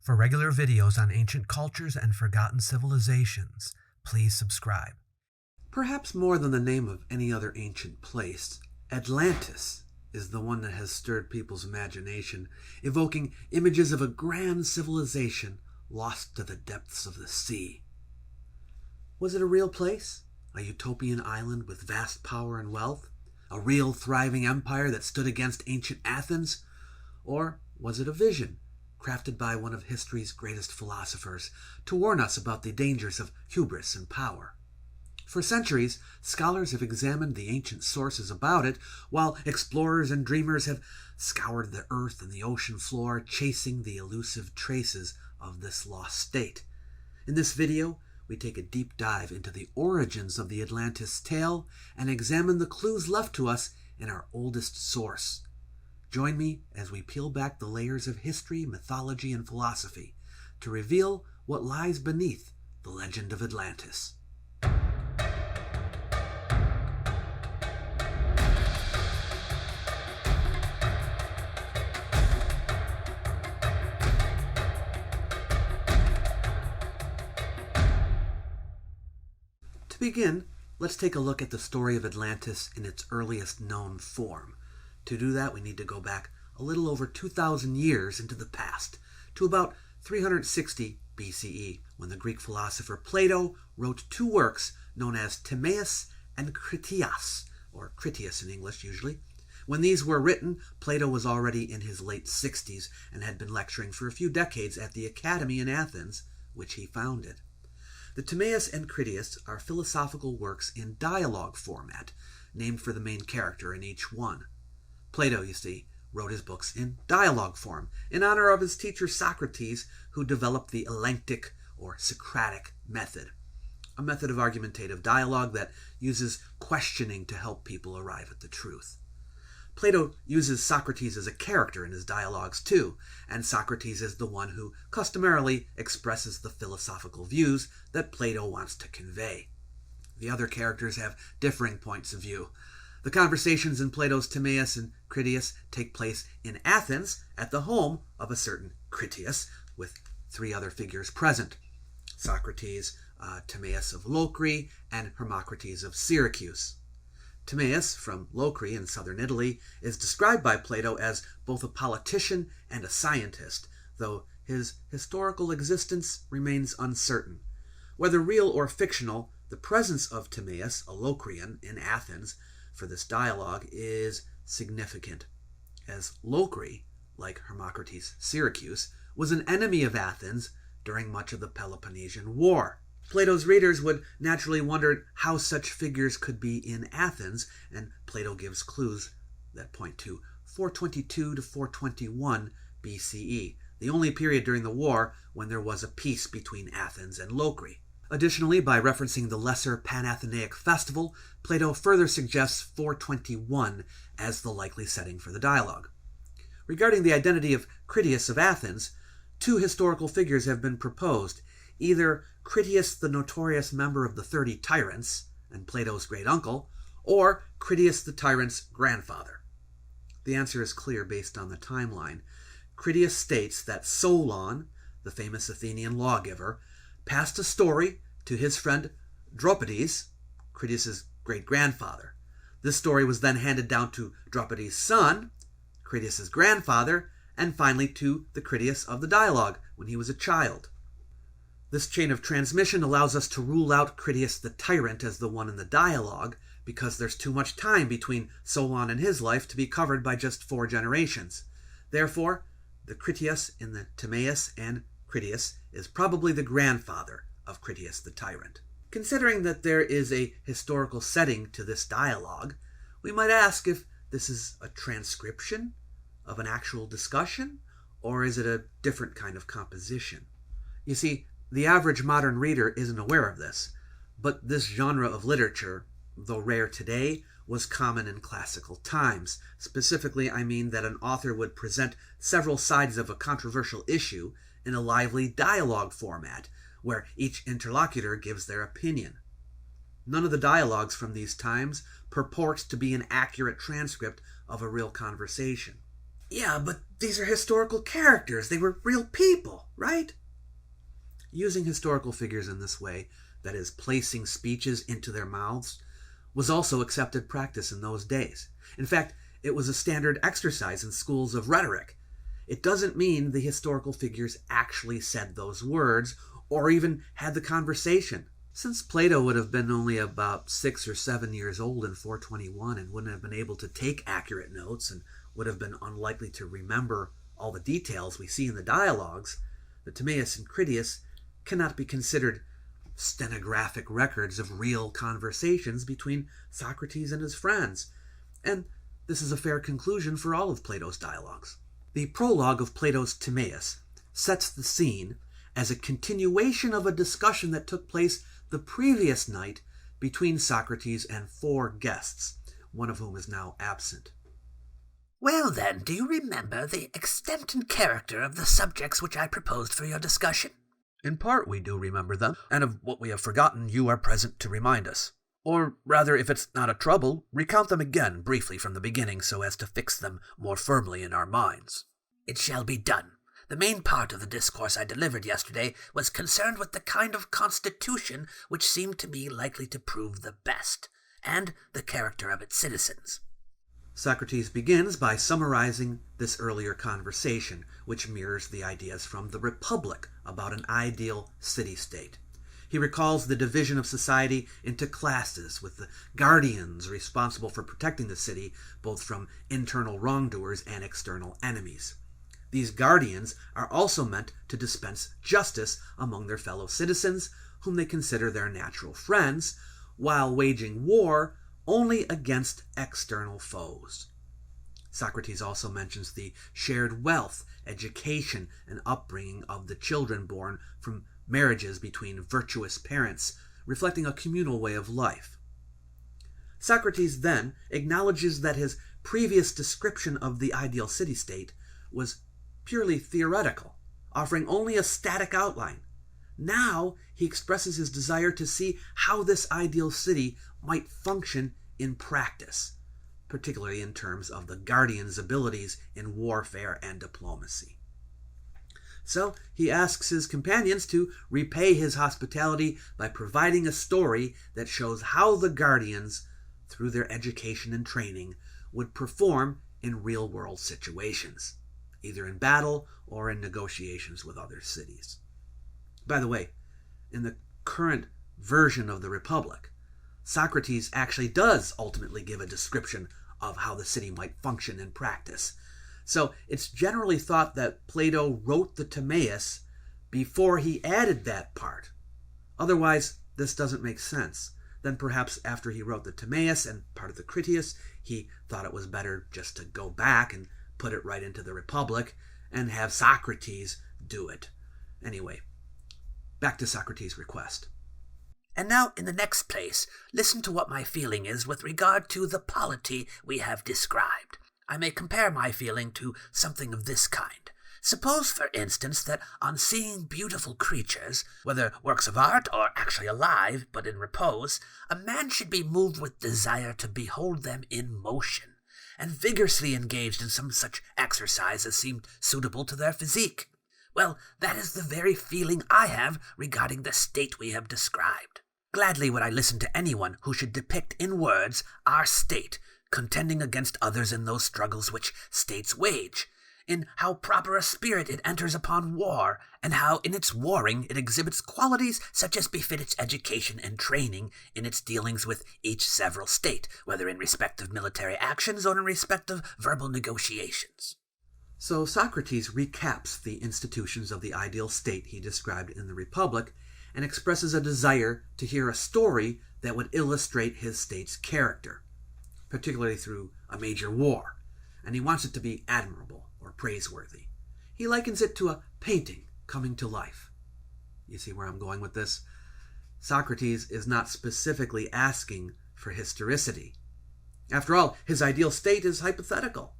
For regular videos on ancient cultures and forgotten civilizations, please subscribe. Perhaps more than the name of any other ancient place, Atlantis is the one that has stirred people's imagination, evoking images of a grand civilization lost to the depths of the sea. Was it a real place? A utopian island with vast power and wealth? A real thriving empire that stood against ancient Athens? Or was it a vision, crafted by one of history's greatest philosophers to warn us about the dangers of hubris and power? For centuries, scholars have examined the ancient sources about it, while explorers and dreamers have scoured the earth and the ocean floor, chasing the elusive traces of this lost state. In this video, we take a deep dive into the origins of the Atlantis tale and examine the clues left to us in our oldest source. Join me as we peel back the layers of history, mythology, and philosophy to reveal what lies beneath the legend of Atlantis. To begin, let's take a look at the story of Atlantis in its earliest known form. To do that, we need to go back a little over 2,000 years into the past, to about 360 BCE, when the Greek philosopher Plato wrote two works known as Timaeus and Critias, or Critias in English usually. When these were written, Plato was already in his late 60s and had been lecturing for a few decades at the Academy in Athens, which he founded. The Timaeus and Critias are philosophical works in dialogue format, named for the main character in each one. Plato, you see, wrote his books in dialogue form, in honor of his teacher Socrates, who developed the Elenctic or Socratic method, a method of argumentative dialogue that uses questioning to help people arrive at the truth. Plato uses Socrates as a character in his dialogues too, and Socrates is the one who customarily expresses the philosophical views that Plato wants to convey. The other characters have differing points of view. The conversations in Plato's Timaeus and Critias take place in Athens at the home of a certain Critias, with three other figures present: Socrates, Timaeus of Locri, and Hermocrates of Syracuse. Timaeus, from Locri in southern Italy, is described by Plato as both a politician and a scientist, though his historical existence remains uncertain. Whether real or fictional, the presence of Timaeus, a Locrian, in Athens for this dialogue is significant, as Locri, like Hermocrates' Syracuse, was an enemy of Athens during much of the Peloponnesian War. Plato's readers would naturally wonder how such figures could be in Athens, and Plato gives clues that point to 422 to 421 BCE, the only period during the war when there was a peace between Athens and Locri. Additionally, by referencing the lesser Panathenaic festival, Plato further suggests 421 as the likely setting for the dialogue. Regarding the identity of Critias of Athens, two historical figures have been proposed: either Critias, the notorious member of the 30 Tyrants, and Plato's great uncle, or Critias the tyrant's grandfather. The answer is clear based on the timeline. Critias states that Solon, the famous Athenian lawgiver, passed a story to his friend Dropides, Critias' great-grandfather. This story was then handed down to Dropides' son, Critias' grandfather, and finally to the Critias of the dialogue when he was a child. This chain of transmission allows us to rule out Critias the tyrant as the one in the dialogue, because there's too much time between Solon and his life to be covered by just 4 generations. Therefore, the Critias in the Timaeus and Critias is probably the grandfather of Critias the tyrant. Considering that there is a historical setting to this dialogue, we might ask if this is a transcription of an actual discussion, or is it a different kind of composition? You see, the average modern reader isn't aware of this, but this genre of literature, though rare today, was common in classical times. Specifically, I mean that an author would present several sides of a controversial issue in a lively dialogue format, where each interlocutor gives their opinion. None of the dialogues from these times purports to be an accurate transcript of a real conversation. Yeah, but these are historical characters. They were real people, right? Using historical figures in this way, that is, placing speeches into their mouths, was also accepted practice in those days. In fact, it was a standard exercise in schools of rhetoric. It doesn't mean the historical figures actually said those words or even had the conversation. Since Plato would have been only about 6 or 7 years old in 421 and wouldn't have been able to take accurate notes and would have been unlikely to remember all the details we see in the dialogues, the Timaeus and Critias cannot be considered stenographic records of real conversations between Socrates and his friends, and this is a fair conclusion for all of Plato's dialogues. The prologue of Plato's Timaeus sets the scene as a continuation of a discussion that took place the previous night between Socrates and 4 guests, one of whom is now absent. Well then, do you remember the extent and character of the subjects which I proposed for your discussion? In part we do remember them, and of what we have forgotten you are present to remind us. Or rather, if it's not a trouble, recount them again briefly from the beginning so as to fix them more firmly in our minds. It shall be done. The main part of the discourse I delivered yesterday was concerned with the kind of constitution which seemed to me likely to prove the best, and the character of its citizens. Socrates begins by summarizing this earlier conversation, which mirrors the ideas from the Republic about an ideal city-state. He recalls the division of society into classes, with the guardians responsible for protecting the city both from internal wrongdoers and external enemies. These guardians are also meant to dispense justice among their fellow citizens, whom they consider their natural friends, while waging war only against external foes. Socrates also mentions the shared wealth, education, and upbringing of the children born from marriages between virtuous parents, reflecting a communal way of life. Socrates then acknowledges that his previous description of the ideal city-state was purely theoretical, offering only a static outline. Now he expresses his desire to see how this ideal city might function in practice, particularly in terms of the guardian's abilities in warfare and diplomacy. So he asks his companions to repay his hospitality by providing a story that shows how the guardians, through their education and training, would perform in real-world situations, either in battle or in negotiations with other cities. By the way, in the current version of the Republic, Socrates actually does ultimately give a description of how the city might function in practice. So it's generally thought that Plato wrote the Timaeus before he added that part. Otherwise, this doesn't make sense. Then perhaps after he wrote the Timaeus and part of the Critias, he thought it was better just to go back and put it right into the Republic and have Socrates do it. Anyway, back to Socrates' request. And now, in the next place, listen to what my feeling is with regard to the polity we have described. I may compare my feeling to something of this kind. Suppose, for instance, that on seeing beautiful creatures, whether works of art or actually alive, but in repose, a man should be moved with desire to behold them in motion, and vigorously engaged in some such exercise as seemed suitable to their physique. Well, that is the very feeling I have regarding the state we have described. Gladly would I listen to anyone who should depict in words our state, contending against others in those struggles which states wage, in how proper a spirit it enters upon war, and how in its warring it exhibits qualities such as befit its education and training in its dealings with each several state, whether in respect of military actions or in respect of verbal negotiations. So Socrates recaps the institutions of the ideal state he described in the Republic and expresses a desire to hear a story that would illustrate his state's character, particularly through a major war, and he wants it to be admirable or praiseworthy. He likens it to a painting coming to life. You see where I'm going with this? Socrates is not specifically asking for historicity. After all, his ideal state is hypothetical.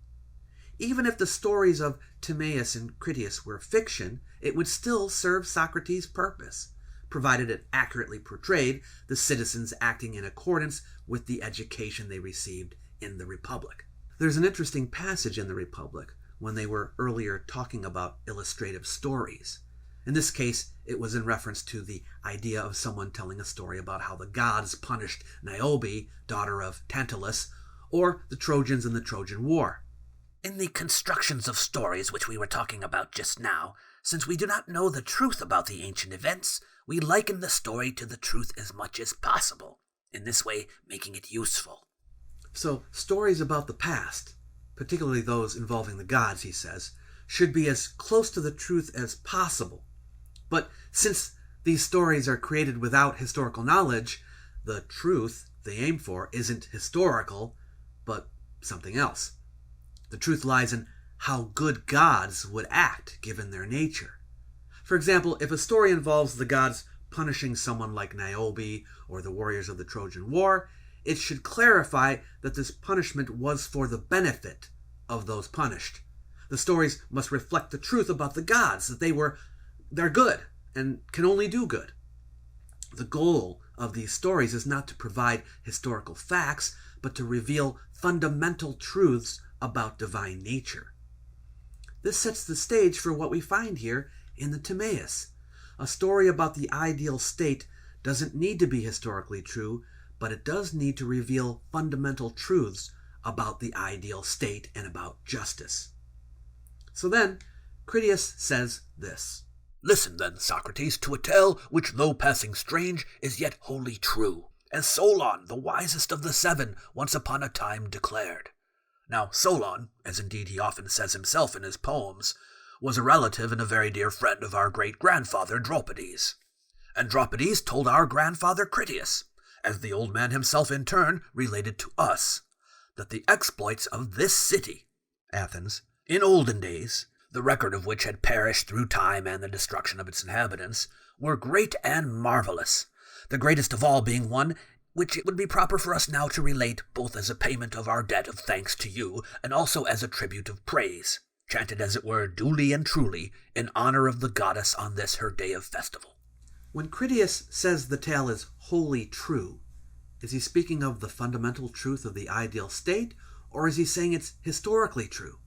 Even if the stories of Timaeus and Critias were fiction, it would still serve Socrates' purpose, provided it accurately portrayed the citizens acting in accordance with the education they received in the Republic. There's an interesting passage in the Republic when they were earlier talking about illustrative stories. In this case, it was in reference to the idea of someone telling a story about how the gods punished Niobe, daughter of Tantalus, or the Trojans in the Trojan War. In the constructions of stories which we were talking about just now, since we do not know the truth about the ancient events, we liken the story to the truth as much as possible, in this way making it useful. So, stories about the past, particularly those involving the gods, he says, should be as close to the truth as possible. But since these stories are created without historical knowledge, the truth they aim for isn't historical, but something else. The truth lies in how good gods would act given their nature. For example, if a story involves the gods punishing someone like Niobe or the warriors of the Trojan War, it should clarify that this punishment was for the benefit of those punished. The stories must reflect the truth about the gods, that they're good and can only do good. The goal of these stories is not to provide historical facts, but to reveal fundamental truths about divine nature. This sets the stage for what we find here in the Timaeus. A story about the ideal state doesn't need to be historically true, but it does need to reveal fundamental truths about the ideal state and about justice. So then, Critias says this. Listen then, Socrates, to a tale which, though passing strange, is yet wholly true, as Solon, the wisest of the seven, once upon a time declared. Now, Solon, as indeed he often says himself in his poems, was a relative and a very dear friend of our great-grandfather Dropides. And Dropides told our grandfather Critias, as the old man himself in turn related to us, that the exploits of this city, Athens, in olden days, the record of which had perished through time and the destruction of its inhabitants, were great and marvelous, the greatest of all being one which it would be proper for us now to relate both as a payment of our debt of thanks to you, and also as a tribute of praise, chanted as it were duly and truly, in honor of the goddess on this her day of festival. When Critias says the tale is wholly true, is he speaking of the fundamental truth of the ideal state, or is he saying it's historically true?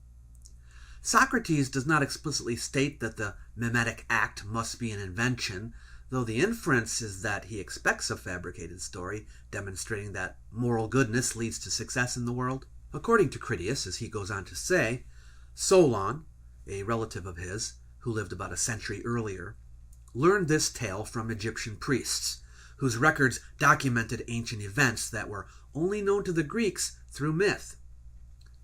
Socrates does not explicitly state that the mimetic act must be an invention, though the inference is that he expects a fabricated story, demonstrating that moral goodness leads to success in the world. According to Critias, as he goes on to say, Solon, a relative of his, who lived about a century earlier, learned this tale from Egyptian priests, whose records documented ancient events that were only known to the Greeks through myth.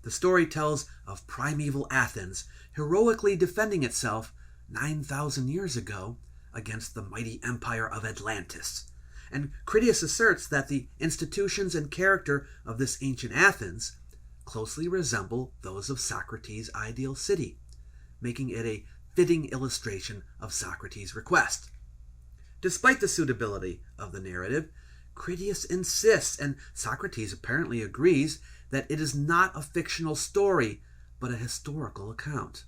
The story tells of primeval Athens heroically defending itself 9,000 years ago against the mighty empire of Atlantis. And Critias asserts that the institutions and character of this ancient Athens closely resemble those of Socrates' ideal city, making it a fitting illustration of Socrates' request. Despite the suitability of the narrative, Critias insists, and Socrates apparently agrees, that it is not a fictional story, but a historical account.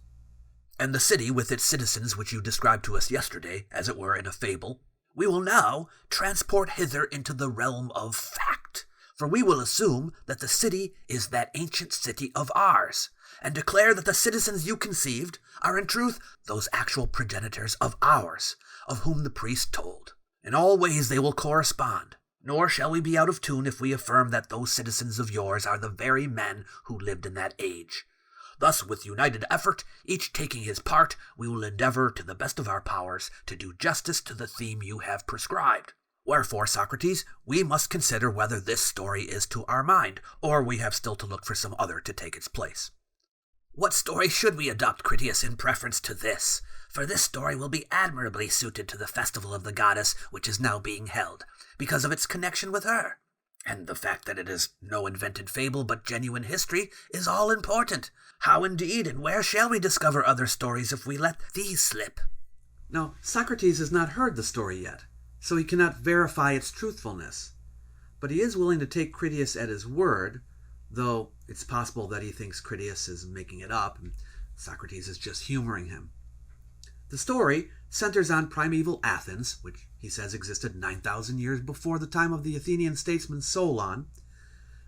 And the city with its citizens which you described to us yesterday, as it were in a fable, we will now transport hither into the realm of fact, for we will assume that the city is that ancient city of ours, and declare that the citizens you conceived are in truth those actual progenitors of ours, of whom the priest told. In all ways they will correspond, nor shall we be out of tune if we affirm that those citizens of yours are the very men who lived in that age. Thus, with united effort, each taking his part, we will endeavor to the best of our powers to do justice to the theme you have prescribed. Wherefore, Socrates, we must consider whether this story is to our mind, or we have still to look for some other to take its place. What story should we adopt, Critias, in preference to this? For this story will be admirably suited to the festival of the goddess which is now being held, because of its connection with her. And the fact that it is no invented fable but genuine history is all important. How indeed, and where shall we discover other stories if we let these slip? Now, Socrates has not heard the story yet, so he cannot verify its truthfulness. But he is willing to take Critias at his word, though it's possible that he thinks Critias is making it up, and Socrates is just humoring him. The story centers on primeval Athens, which he says existed 9,000 years before the time of the Athenian statesman Solon.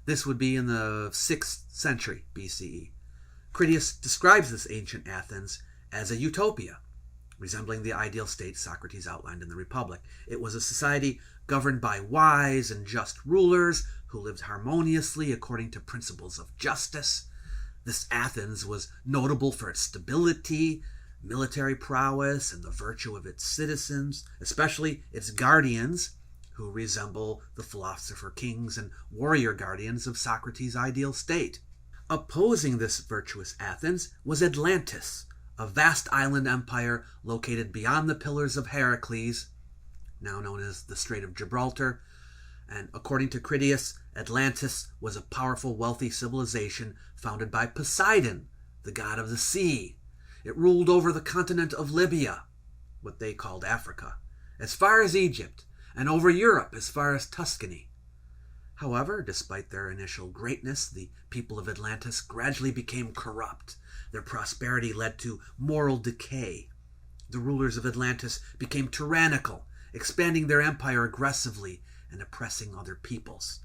This would be in the 6th century BCE. Critias describes this ancient Athens as a utopia, resembling the ideal state Socrates outlined in the Republic. It was a society governed by wise and just rulers who lived harmoniously according to principles of justice. This Athens was notable for its stability, military prowess, and the virtue of its citizens, especially its guardians, who resemble the philosopher kings and warrior guardians of Socrates' ideal state. Opposing this virtuous Athens was Atlantis, a vast island empire located beyond the Pillars of Heracles, now known as the Strait of Gibraltar. And according to Critias, Atlantis was a powerful, wealthy civilization founded by Poseidon, the god of the sea. It ruled over the continent of Libya, what they called Africa, as far as Egypt, and over Europe as far as Tuscany. However, despite their initial greatness, the people of Atlantis gradually became corrupt. Their prosperity led to moral decay. The rulers of Atlantis became tyrannical, expanding their empire aggressively and oppressing other peoples.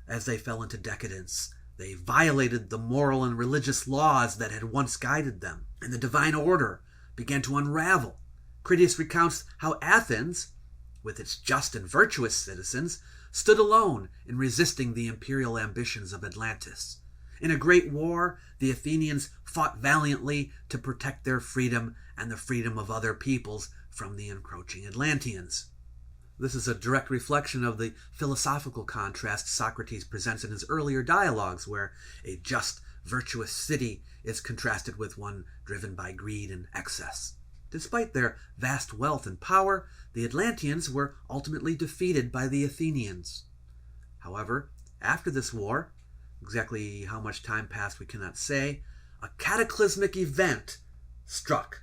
As they fell into decadence, they violated the moral and religious laws that had once guided them, and the divine order began to unravel. Critias recounts how Athens, with its just and virtuous citizens, stood alone in resisting the imperial ambitions of Atlantis. In a great war, the Athenians fought valiantly to protect their freedom and the freedom of other peoples from the encroaching Atlanteans. This is a direct reflection of the philosophical contrast Socrates presents in his earlier dialogues, where a just, virtuous city is contrasted with one driven by greed and excess. Despite their vast wealth and power, the Atlanteans were ultimately defeated by the Athenians. However, after this war, exactly how much time passed we cannot say, a cataclysmic event struck.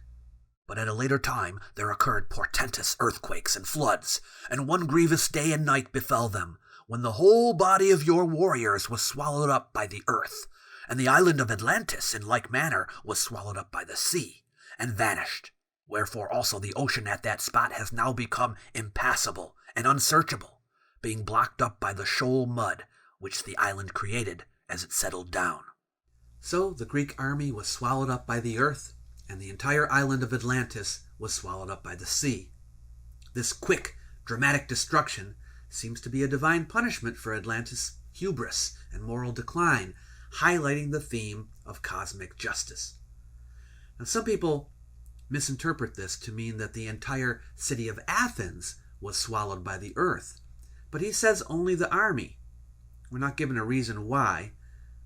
But at a later time there occurred portentous earthquakes and floods, and one grievous day and night befell them, when the whole body of your warriors was swallowed up by the earth, and the island of Atlantis in like manner was swallowed up by the sea, and vanished. Wherefore also the ocean at that spot has now become impassable and unsearchable, being blocked up by the shoal mud which the island created as it settled down. So the Greek army was swallowed up by the earth, and the entire island of Atlantis was swallowed up by the sea. This quick, dramatic destruction seems to be a divine punishment for Atlantis' hubris and moral decline, highlighting the theme of cosmic justice. Now, some people misinterpret this to mean that the entire city of Athens was swallowed by the earth, but he says only the army. We're not given a reason why.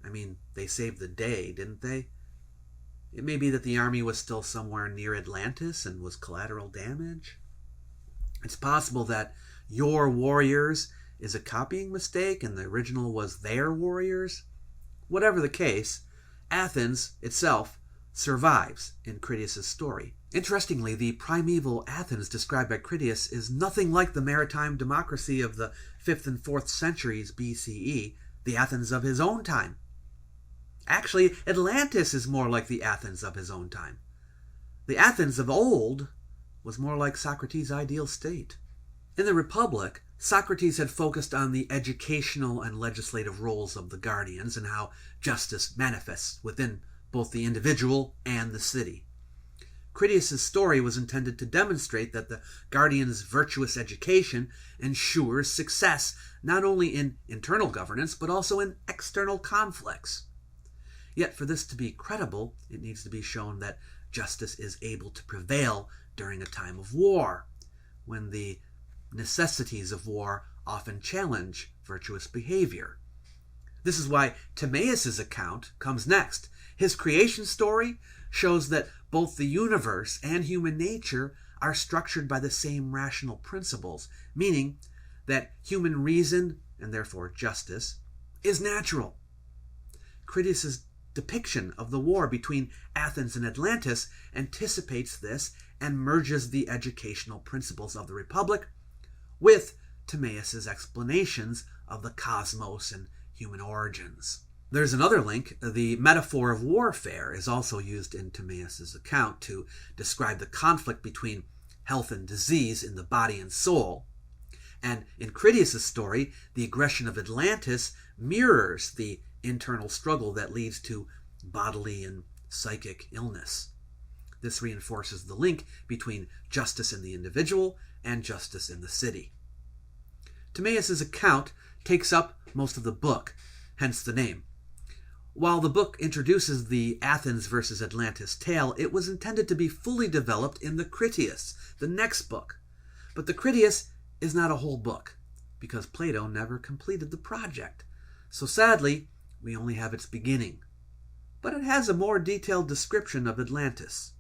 I mean, they saved the day, didn't they? It may be that the army was still somewhere near Atlantis and was collateral damage. It's possible that your warriors is a copying mistake and the original was their warriors. Whatever the case, Athens itself survives in Critias' story. Interestingly, the primeval Athens described by Critias is nothing like the maritime democracy of the 5th and 4th centuries BCE, the Athens of his own time. Actually, Atlantis is more like the Athens of his own time. The Athens of old was more like Socrates' ideal state. In the Republic, Socrates had focused on the educational and legislative roles of the guardians and how justice manifests within both the individual and the city. Critias' story was intended to demonstrate that the guardian's virtuous education ensures success not only in internal governance but also in external conflicts. Yet for this to be credible, it needs to be shown that justice is able to prevail during a time of war, when the necessities of war often challenge virtuous behavior. This is why Timaeus' account comes next. His creation story shows that both the universe and human nature are structured by the same rational principles, meaning that human reason, and therefore justice, is natural. Critias' depiction of the war between Athens and Atlantis anticipates this and merges the educational principles of the Republic with Timaeus' explanations of the cosmos and human origins. There's another link. The metaphor of warfare is also used in Timaeus' account to describe the conflict between health and disease in the body and soul. And in Critias' story, the aggression of Atlantis mirrors the internal struggle that leads to bodily and psychic illness. This reinforces the link between justice in the individual and justice in the city. Timaeus' account takes up most of the book, hence the name. While the book introduces the Athens versus Atlantis tale, it was intended to be fully developed in the Critias, the next book. But the Critias is not a whole book, because Plato never completed the project. So sadly, we only have its beginning. But it has a more detailed description of Atlantis.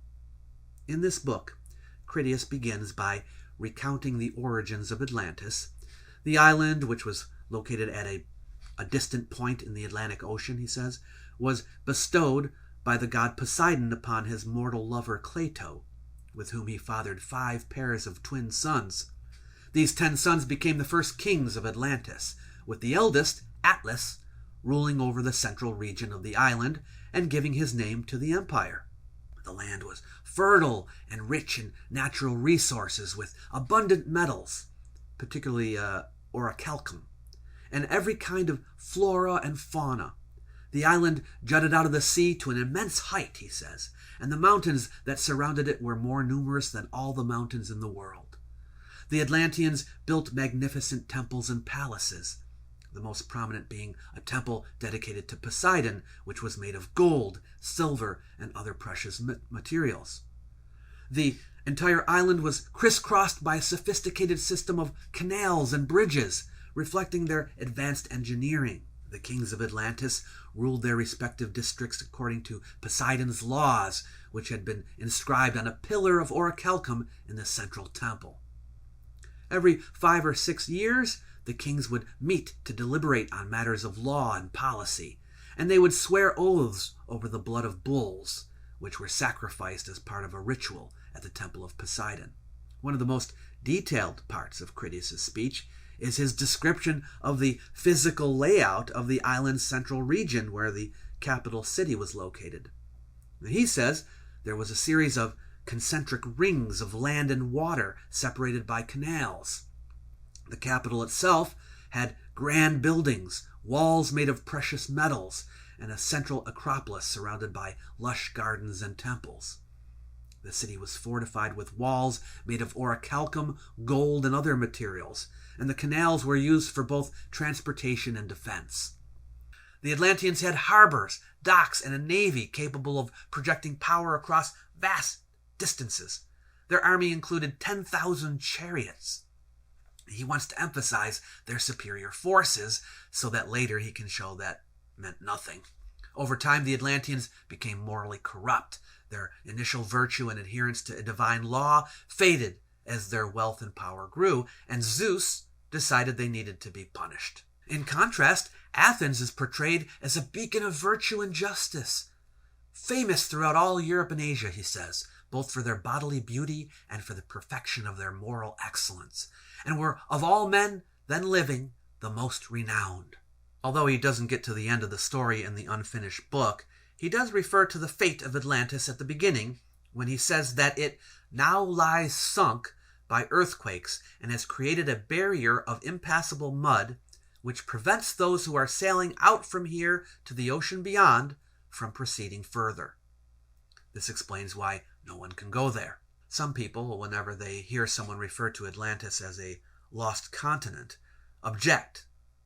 In this book, Critias begins by recounting the origins of Atlantis, the island, which was located at a distant point in the Atlantic Ocean, he says, was bestowed by the god Poseidon upon his mortal lover Plato, with whom he fathered 5 pairs of twin sons. These 10 sons became the first kings of Atlantis, with the eldest, Atlas, ruling over the central region of the island and giving his name to the empire. The land was fertile and rich in natural resources with abundant metals, particularly orichalcum, and every kind of flora and fauna. The island jutted out of the sea to an immense height, he says, and the mountains that surrounded it were more numerous than all the mountains in the world. The Atlanteans built magnificent temples and palaces, the most prominent being a temple dedicated to Poseidon, which was made of gold, silver, and other precious materials. The entire island was crisscrossed by a sophisticated system of canals and bridges, reflecting their advanced engineering. The kings of Atlantis ruled their respective districts according to Poseidon's laws, which had been inscribed on a pillar of orichalcum in the central temple. Every 5 or 6 years, the kings would meet to deliberate on matters of law and policy, and they would swear oaths over the blood of bulls, which were sacrificed as part of a ritual at the temple of Poseidon. One of the most detailed parts of Critias' speech is his description of the physical layout of the island's central region where the capital city was located. He says there was a series of concentric rings of land and water separated by canals. The capital itself had grand buildings, walls made of precious metals, and a central acropolis surrounded by lush gardens and temples. The city was fortified with walls made of orichalcum, gold, and other materials, and the canals were used for both transportation and defense. The Atlanteans had harbors, docks, and a navy capable of projecting power across vast distances. Their army included 10,000 chariots. He wants to emphasize their superior forces so that later he can show that meant nothing. Over time, the Atlanteans became morally corrupt. Their initial virtue and adherence to a divine law faded as their wealth and power grew, and Zeus decided they needed to be punished. In contrast, Athens is portrayed as a beacon of virtue and justice, famous throughout all Europe and Asia, he says, both for their bodily beauty and for the perfection of their moral excellence, and were, of all men then living, the most renowned. Although he doesn't get to the end of the story in the unfinished book, he does refer to the fate of Atlantis at the beginning, when he says that it now lies sunk by earthquakes and has created a barrier of impassable mud, which prevents those who are sailing out from here to the ocean beyond from proceeding further. This explains why no one can go there. Some people, whenever they hear someone refer to Atlantis as a lost continent, object,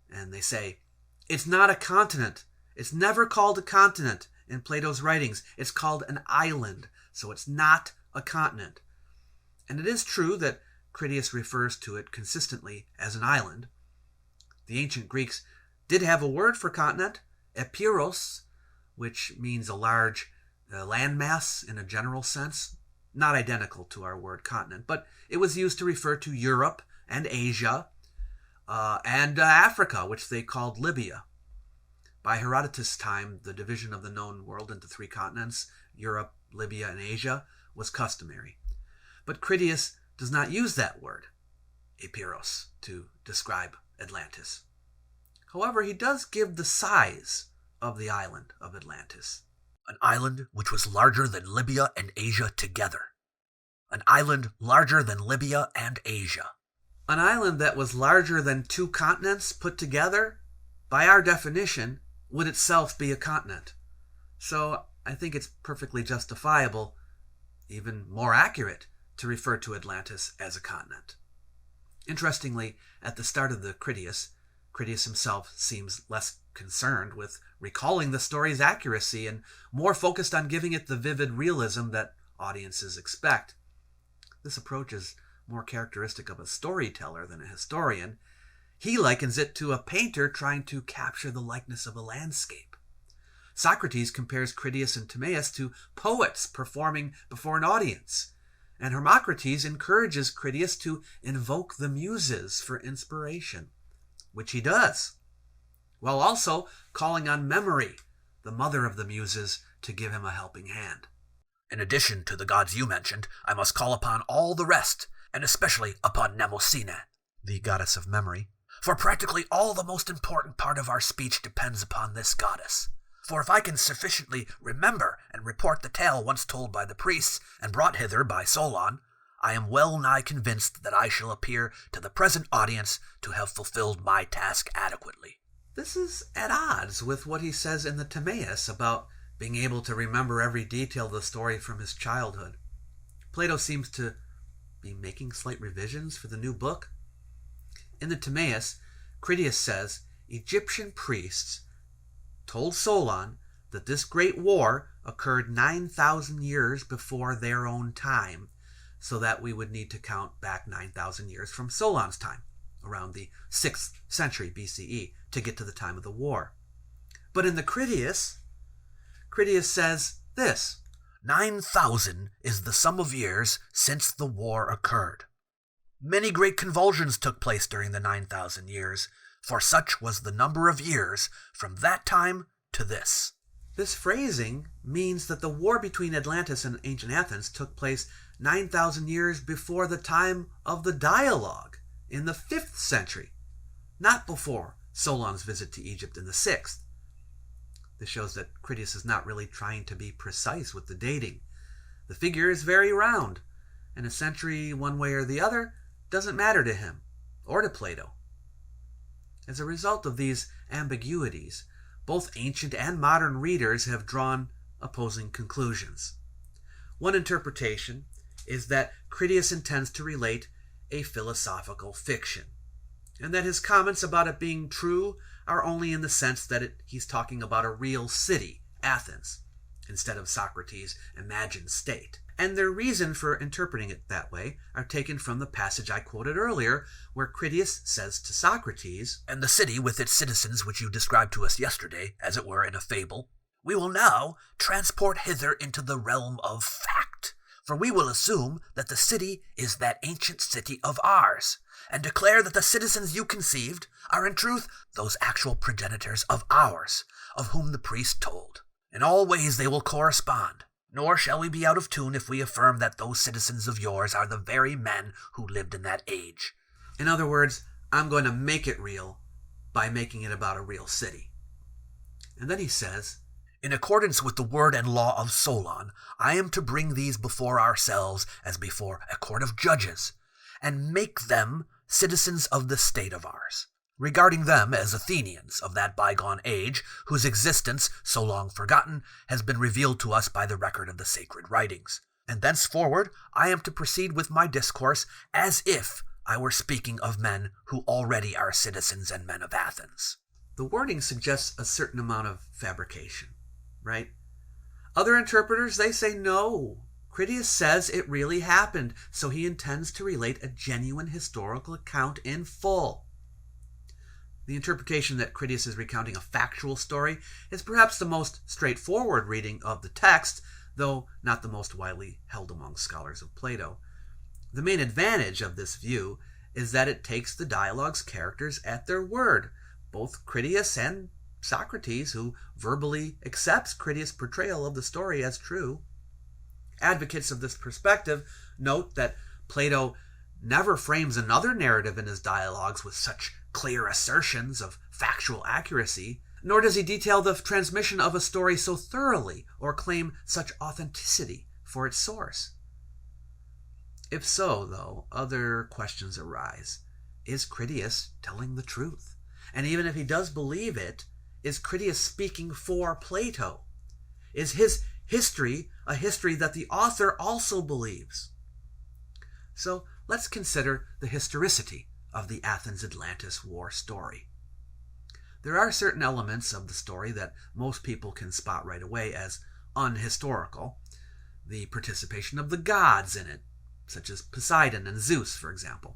and they say, "It's not a continent. It's never called a continent in Plato's writings. It's called an island, so it's not a continent." And it is true that Critias refers to it consistently as an island. The ancient Greeks did have a word for continent, epiros, which means a large landmass in a general sense, not identical to our word continent, but it was used to refer to Europe and Asia and Africa, which they called Libya. By Herodotus' time, the division of the known world into 3 continents, Europe, Libya, and Asia, was customary. But Critias does not use that word, epiros, to describe Atlantis. However, he does give the size of the island of Atlantis. An island which was larger than Libya and Asia together. An island larger than Libya and Asia. An island that was larger than 2 continents put together, by our definition, would itself be a continent. So I think it's perfectly justifiable, even more accurate, to refer to Atlantis as a continent. Interestingly, at the start of the Critias himself seems less concerned with recalling the story's accuracy and more focused on giving it the vivid realism that audiences expect. This approach is more characteristic of a storyteller than a historian. He likens it to a painter trying to capture the likeness of a landscape. Socrates compares Critias and Timaeus to poets performing before an audience, and Hermocrates encourages Critias to invoke the muses for inspiration, which he does, while also calling on Memory, the mother of the muses, to give him a helping hand. In addition to the gods you mentioned, I must call upon all the rest, and especially upon Mnemosyne, the goddess of memory. For practically all the most important part of our speech depends upon this goddess. For if I can sufficiently remember and report the tale once told by the priests and brought hither by Solon, I am well nigh convinced that I shall appear to the present audience to have fulfilled my task adequately. This is at odds with what he says in the Timaeus about being able to remember every detail of the story from his childhood. Plato seems to be making slight revisions for the new book. In the Timaeus, Critias says Egyptian priests told Solon that this great war occurred 9,000 years before their own time, so that we would need to count back 9,000 years from Solon's time, around the 6th century BCE, to get to the time of the war. But in the Critias says this: 9,000 is the sum of years since the war occurred. Many great convulsions took place during the 9,000 years, for such was the number of years from that time to this. This phrasing means that the war between Atlantis and ancient Athens took place 9,000 years before the time of the dialogue in the 5th century, not before Solon's visit to Egypt in the 6th. This shows that Critias is not really trying to be precise with the dating. The figure is very round, and a century one way or the other doesn't matter to him or to Plato. As a result of these ambiguities, both ancient and modern readers have drawn opposing conclusions. One interpretation is that Critias intends to relate a philosophical fiction, and that his comments about it being true are only in the sense that he's talking about a real city, Athens, instead of Socrates' imagined state. And their reason for interpreting it that way are taken from the passage I quoted earlier, where Critias says to Socrates, "And the city with its citizens which you described to us yesterday, as it were in a fable, we will now transport hither into the realm of fact. For we will assume that the city is that ancient city of ours, and declare that the citizens you conceived are in truth those actual progenitors of ours, of whom the priest told. In all ways they will correspond. Nor shall we be out of tune if we affirm that those citizens of yours are the very men who lived in that age." In other words, I'm going to make it real by making it about a real city. And then he says, "In accordance with the word and law of Solon, I am to bring these before ourselves as before a court of judges, and make them citizens of the state of ours, regarding them as Athenians of that bygone age, whose existence, so long forgotten, has been revealed to us by the record of the sacred writings. And thenceforward I am to proceed with my discourse as if I were speaking of men who already are citizens and men of Athens." The wording suggests a certain amount of fabrication, right? Other interpreters, they say no. Critias says it really happened, so he intends to relate a genuine historical account in full. The interpretation that Critias is recounting a factual story is perhaps the most straightforward reading of the text, though not the most widely held among scholars of Plato. The main advantage of this view is that it takes the dialogue's characters at their word, both Critias and Socrates, who verbally accepts Critias' portrayal of the story as true. Advocates of this perspective note that Plato never frames another narrative in his dialogues with such clear assertions of factual accuracy, nor does he detail the transmission of a story so thoroughly or claim such authenticity for its source. If so, though, other questions arise. Is Critias telling the truth? And even if he does believe it, is Critias speaking for Plato? Is his history a history that the author also believes? So let's consider the historicity of the Athens-Atlantis war story. There are certain elements of the story that most people can spot right away as unhistorical. The participation of the gods in it, such as Poseidon and Zeus, for example.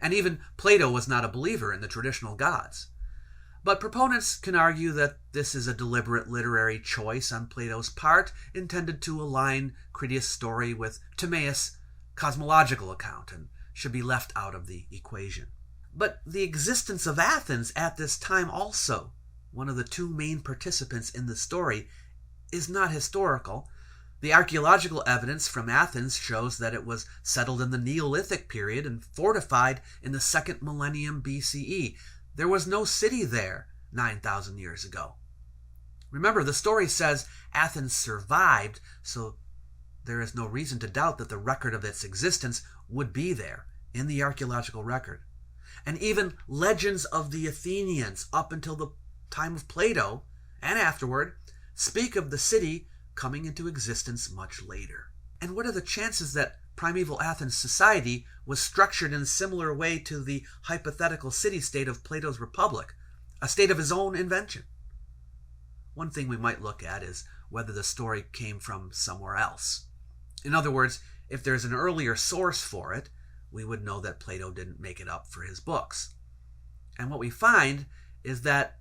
And even Plato was not a believer in the traditional gods. But proponents can argue that this is a deliberate literary choice on Plato's part, intended to align Critias' story with Timaeus' cosmological account, and should be left out of the equation. But the existence of Athens at this time also, one of the two main participants in the story, is not historical. The archaeological evidence from Athens shows that it was settled in the Neolithic period and fortified in the 2nd millennium BCE. There was no city there 9,000 years ago. Remember, the story says Athens survived, so there is no reason to doubt that the record of its existence would be there in the archaeological record. And even legends of the Athenians up until the time of Plato and afterward speak of the city coming into existence much later. And what are the chances that primeval Athens society was structured in a similar way to the hypothetical city-state of Plato's Republic, a state of his own invention? One thing we might look at is whether the story came from somewhere else. In other words, if there's an earlier source for it, we would know that Plato didn't make it up for his books. And what we find is that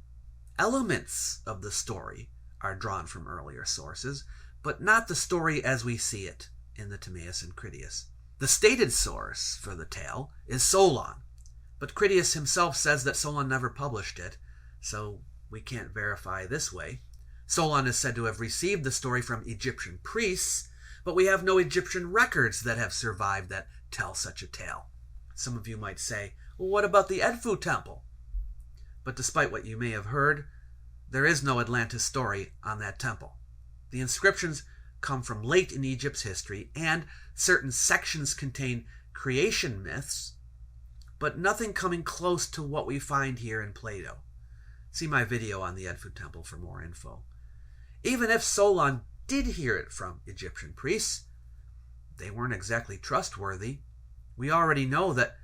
elements of the story are drawn from earlier sources, but not the story as we see it in the Timaeus and Critias. The stated source for the tale is Solon, but Critias himself says that Solon never published it, so we can't verify this way. Solon is said to have received the story from Egyptian priests, but we have no Egyptian records that have survived that tell such a tale. Some of you might say, well, what about the Edfu temple? But despite what you may have heard, there is no Atlantis story on that temple. The inscriptions come from late in Egypt's history, and certain sections contain creation myths, but nothing coming close to what we find here in Plato. See my video on the Edfu temple for more info. Even if Solon did hear it from Egyptian priests, they weren't exactly trustworthy. We already know that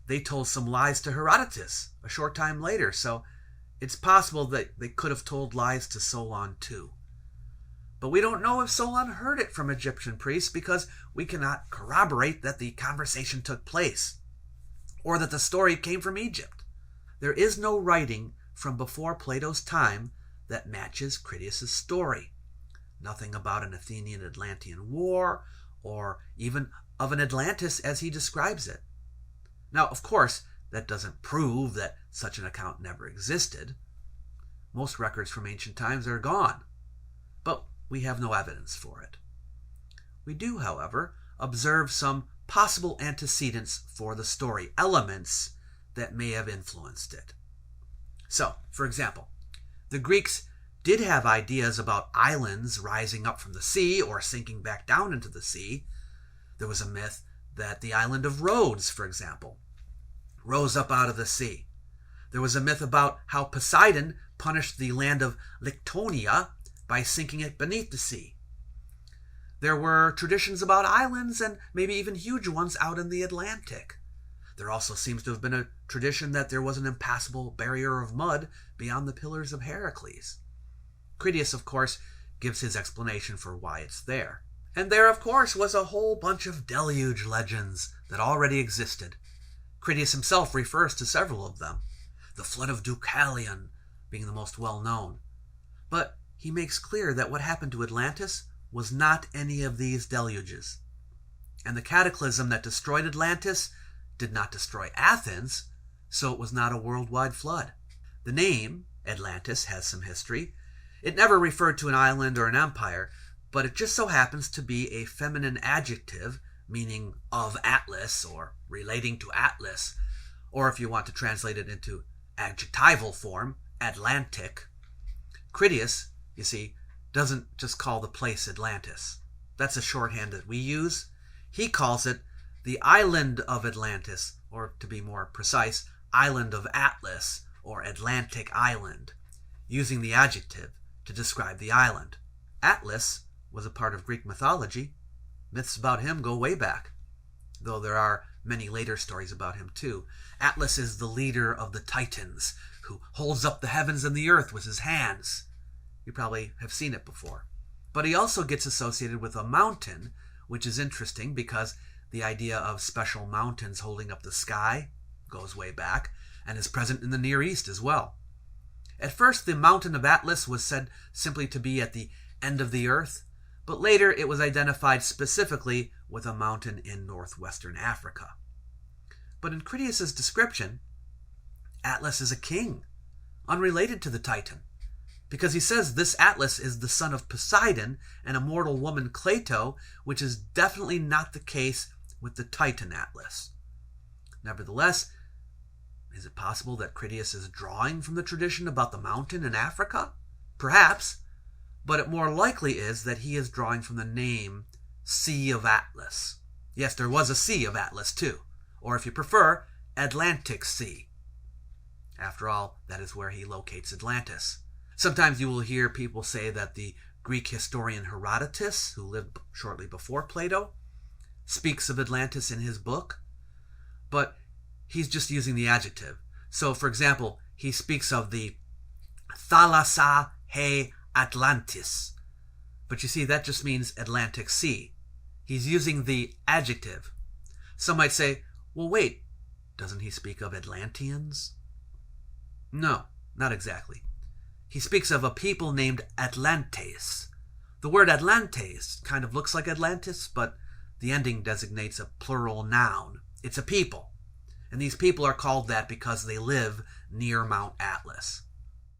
they told some lies to Herodotus a short time later, so it's possible that they could have told lies to Solon too. But we don't know if Solon heard it from Egyptian priests because we cannot corroborate that the conversation took place, or that the story came from Egypt. There is no writing from before Plato's time that matches Critias' story. Nothing about an Athenian-Atlantean war, or even of an Atlantis as he describes it. Now, of course, that doesn't prove that such an account never existed. Most records from ancient times are gone, but we have no evidence for it. We do, however, observe some possible antecedents for the story, elements that may have influenced it. So, for example, the Greeks did have ideas about islands rising up from the sea or sinking back down into the sea. There was a myth that the island of Rhodes, for example, rose up out of the sea. There was a myth about how Poseidon punished the land of Lictonia by sinking it beneath the sea. There were traditions about islands, and maybe even huge ones, out in the Atlantic. There also seems to have been a tradition that there was an impassable barrier of mud beyond the Pillars of Heracles. Critias, of course, gives his explanation for why it's there. And there, of course, was a whole bunch of deluge legends that already existed. Critias himself refers to several of them, the flood of Deucalion being the most well-known. But he makes clear that what happened to Atlantis was not any of these deluges. And the cataclysm that destroyed Atlantis did not destroy Athens, so it was not a worldwide flood. The name, Atlantis, has some history. It never referred to an island or an empire, but it just so happens to be a feminine adjective meaning of Atlas or relating to Atlas, or if you want to translate it into adjectival form, Atlantic. Critias, you see, doesn't just call the place Atlantis. That's a shorthand that we use. He calls it the island of Atlantis, or to be more precise, island of Atlas, or Atlantic island, using the adjective to describe the island. Atlas was a part of Greek mythology. Myths about him go way back, though there are many later stories about him too. Atlas is the leader of the Titans, who holds up the heavens and the earth with his hands. You probably have seen it before. But he also gets associated with a mountain, which is interesting because the idea of special mountains holding up the sky goes way back and is present in the Near East as well. At first, the mountain of Atlas was said simply to be at the end of the earth, but later it was identified specifically with a mountain in northwestern Africa. But in Critias's description, Atlas is a king, unrelated to the Titan, because he says this Atlas is the son of Poseidon and a mortal woman Plato, which is definitely not the case with the Titan Atlas. Nevertheless, is it possible that Critias is drawing from the tradition about the mountain in Africa? Perhaps, but it more likely is that he is drawing from the name Sea of Atlas. Yes, there was a Sea of Atlas too, or if you prefer, Atlantic Sea. After all, that is where he locates Atlantis. Sometimes you will hear people say that the Greek historian Herodotus, who lived shortly before Plato, speaks of Atlantis in his book, but he's just using the adjective. So, for example, he speaks of the Thalassa he Atlantis. But you see, that just means Atlantic Sea. He's using the adjective. Some might say, well, wait, doesn't he speak of Atlanteans? No, not exactly. He speaks of a people named Atlantes. The word Atlantes kind of looks like Atlantis, but the ending designates a plural noun. It's a people. And these people are called that because they live near Mount Atlas.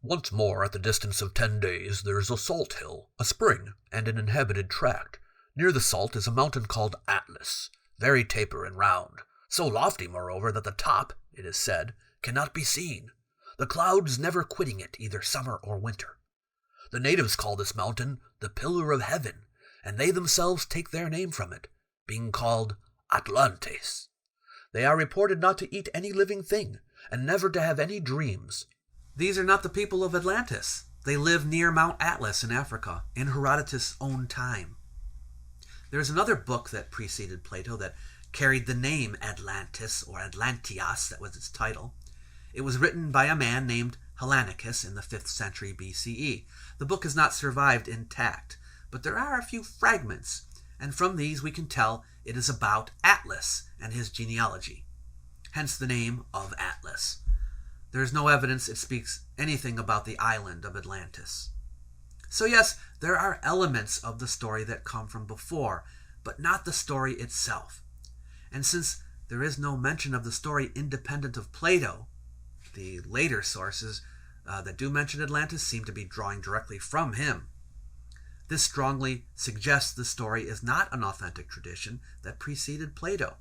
Once more, at the distance of 10 days, there is a salt hill, a spring, and an inhabited tract. Near the salt is a mountain called Atlas, very taper and round, so lofty, moreover, that the top, it is said, cannot be seen, the clouds never quitting it either summer or winter. The natives call this mountain the Pillar of Heaven, and they themselves take their name from it, being called Atlantes. They are reported not to eat any living thing, and never to have any dreams. These are not the people of Atlantis. They live near Mount Atlas in Africa, in Herodotus' own time. There is another book that preceded Plato that carried the name Atlantis, or Atlantias, that was its title. It was written by a man named Hellanicus in the 5th century BCE. The book has not survived intact, but there are a few fragments, and from these we can tell it is about Atlas and his genealogy, hence the name of Atlas. There is no evidence it speaks anything about the island of Atlantis. So yes, there are elements of the story that come from before, but not the story itself. And since there is no mention of the story independent of Plato, the later sources that do mention Atlantis seem to be drawing directly from him. This strongly suggests the story is not an authentic tradition that preceded Plato.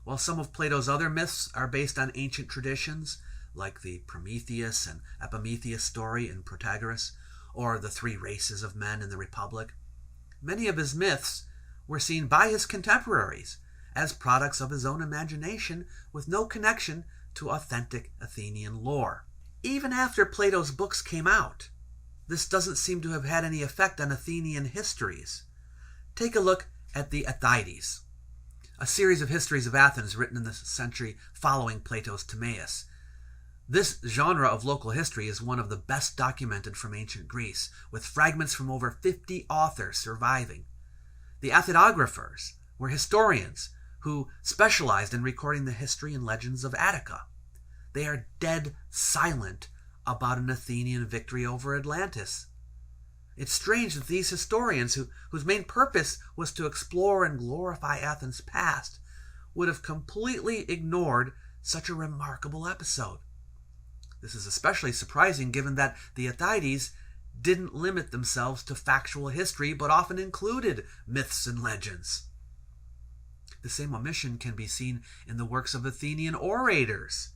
While some of Plato's other myths are based on ancient traditions, like the Prometheus and Epimetheus story in Protagoras, or the 3 races of men in the Republic, many of his myths were seen by his contemporaries as products of his own imagination with no connection to authentic Athenian lore. Even after Plato's books came out, this doesn't seem to have had any effect on Athenian histories. Take a look at the Athides, a series of histories of Athens written in the century following Plato's Timaeus. This genre of local history is one of the best documented from ancient Greece, with fragments from over 50 authors surviving. The Athidographers were historians who specialized in recording the history and legends of Attica. They are dead silent about an Athenian victory over Atlantis. It's strange that these historians, whose main purpose was to explore and glorify Athens' past, would have completely ignored such a remarkable episode. This is especially surprising given that the Athides didn't limit themselves to factual history, but often included myths and legends. The same omission can be seen in the works of Athenian orators.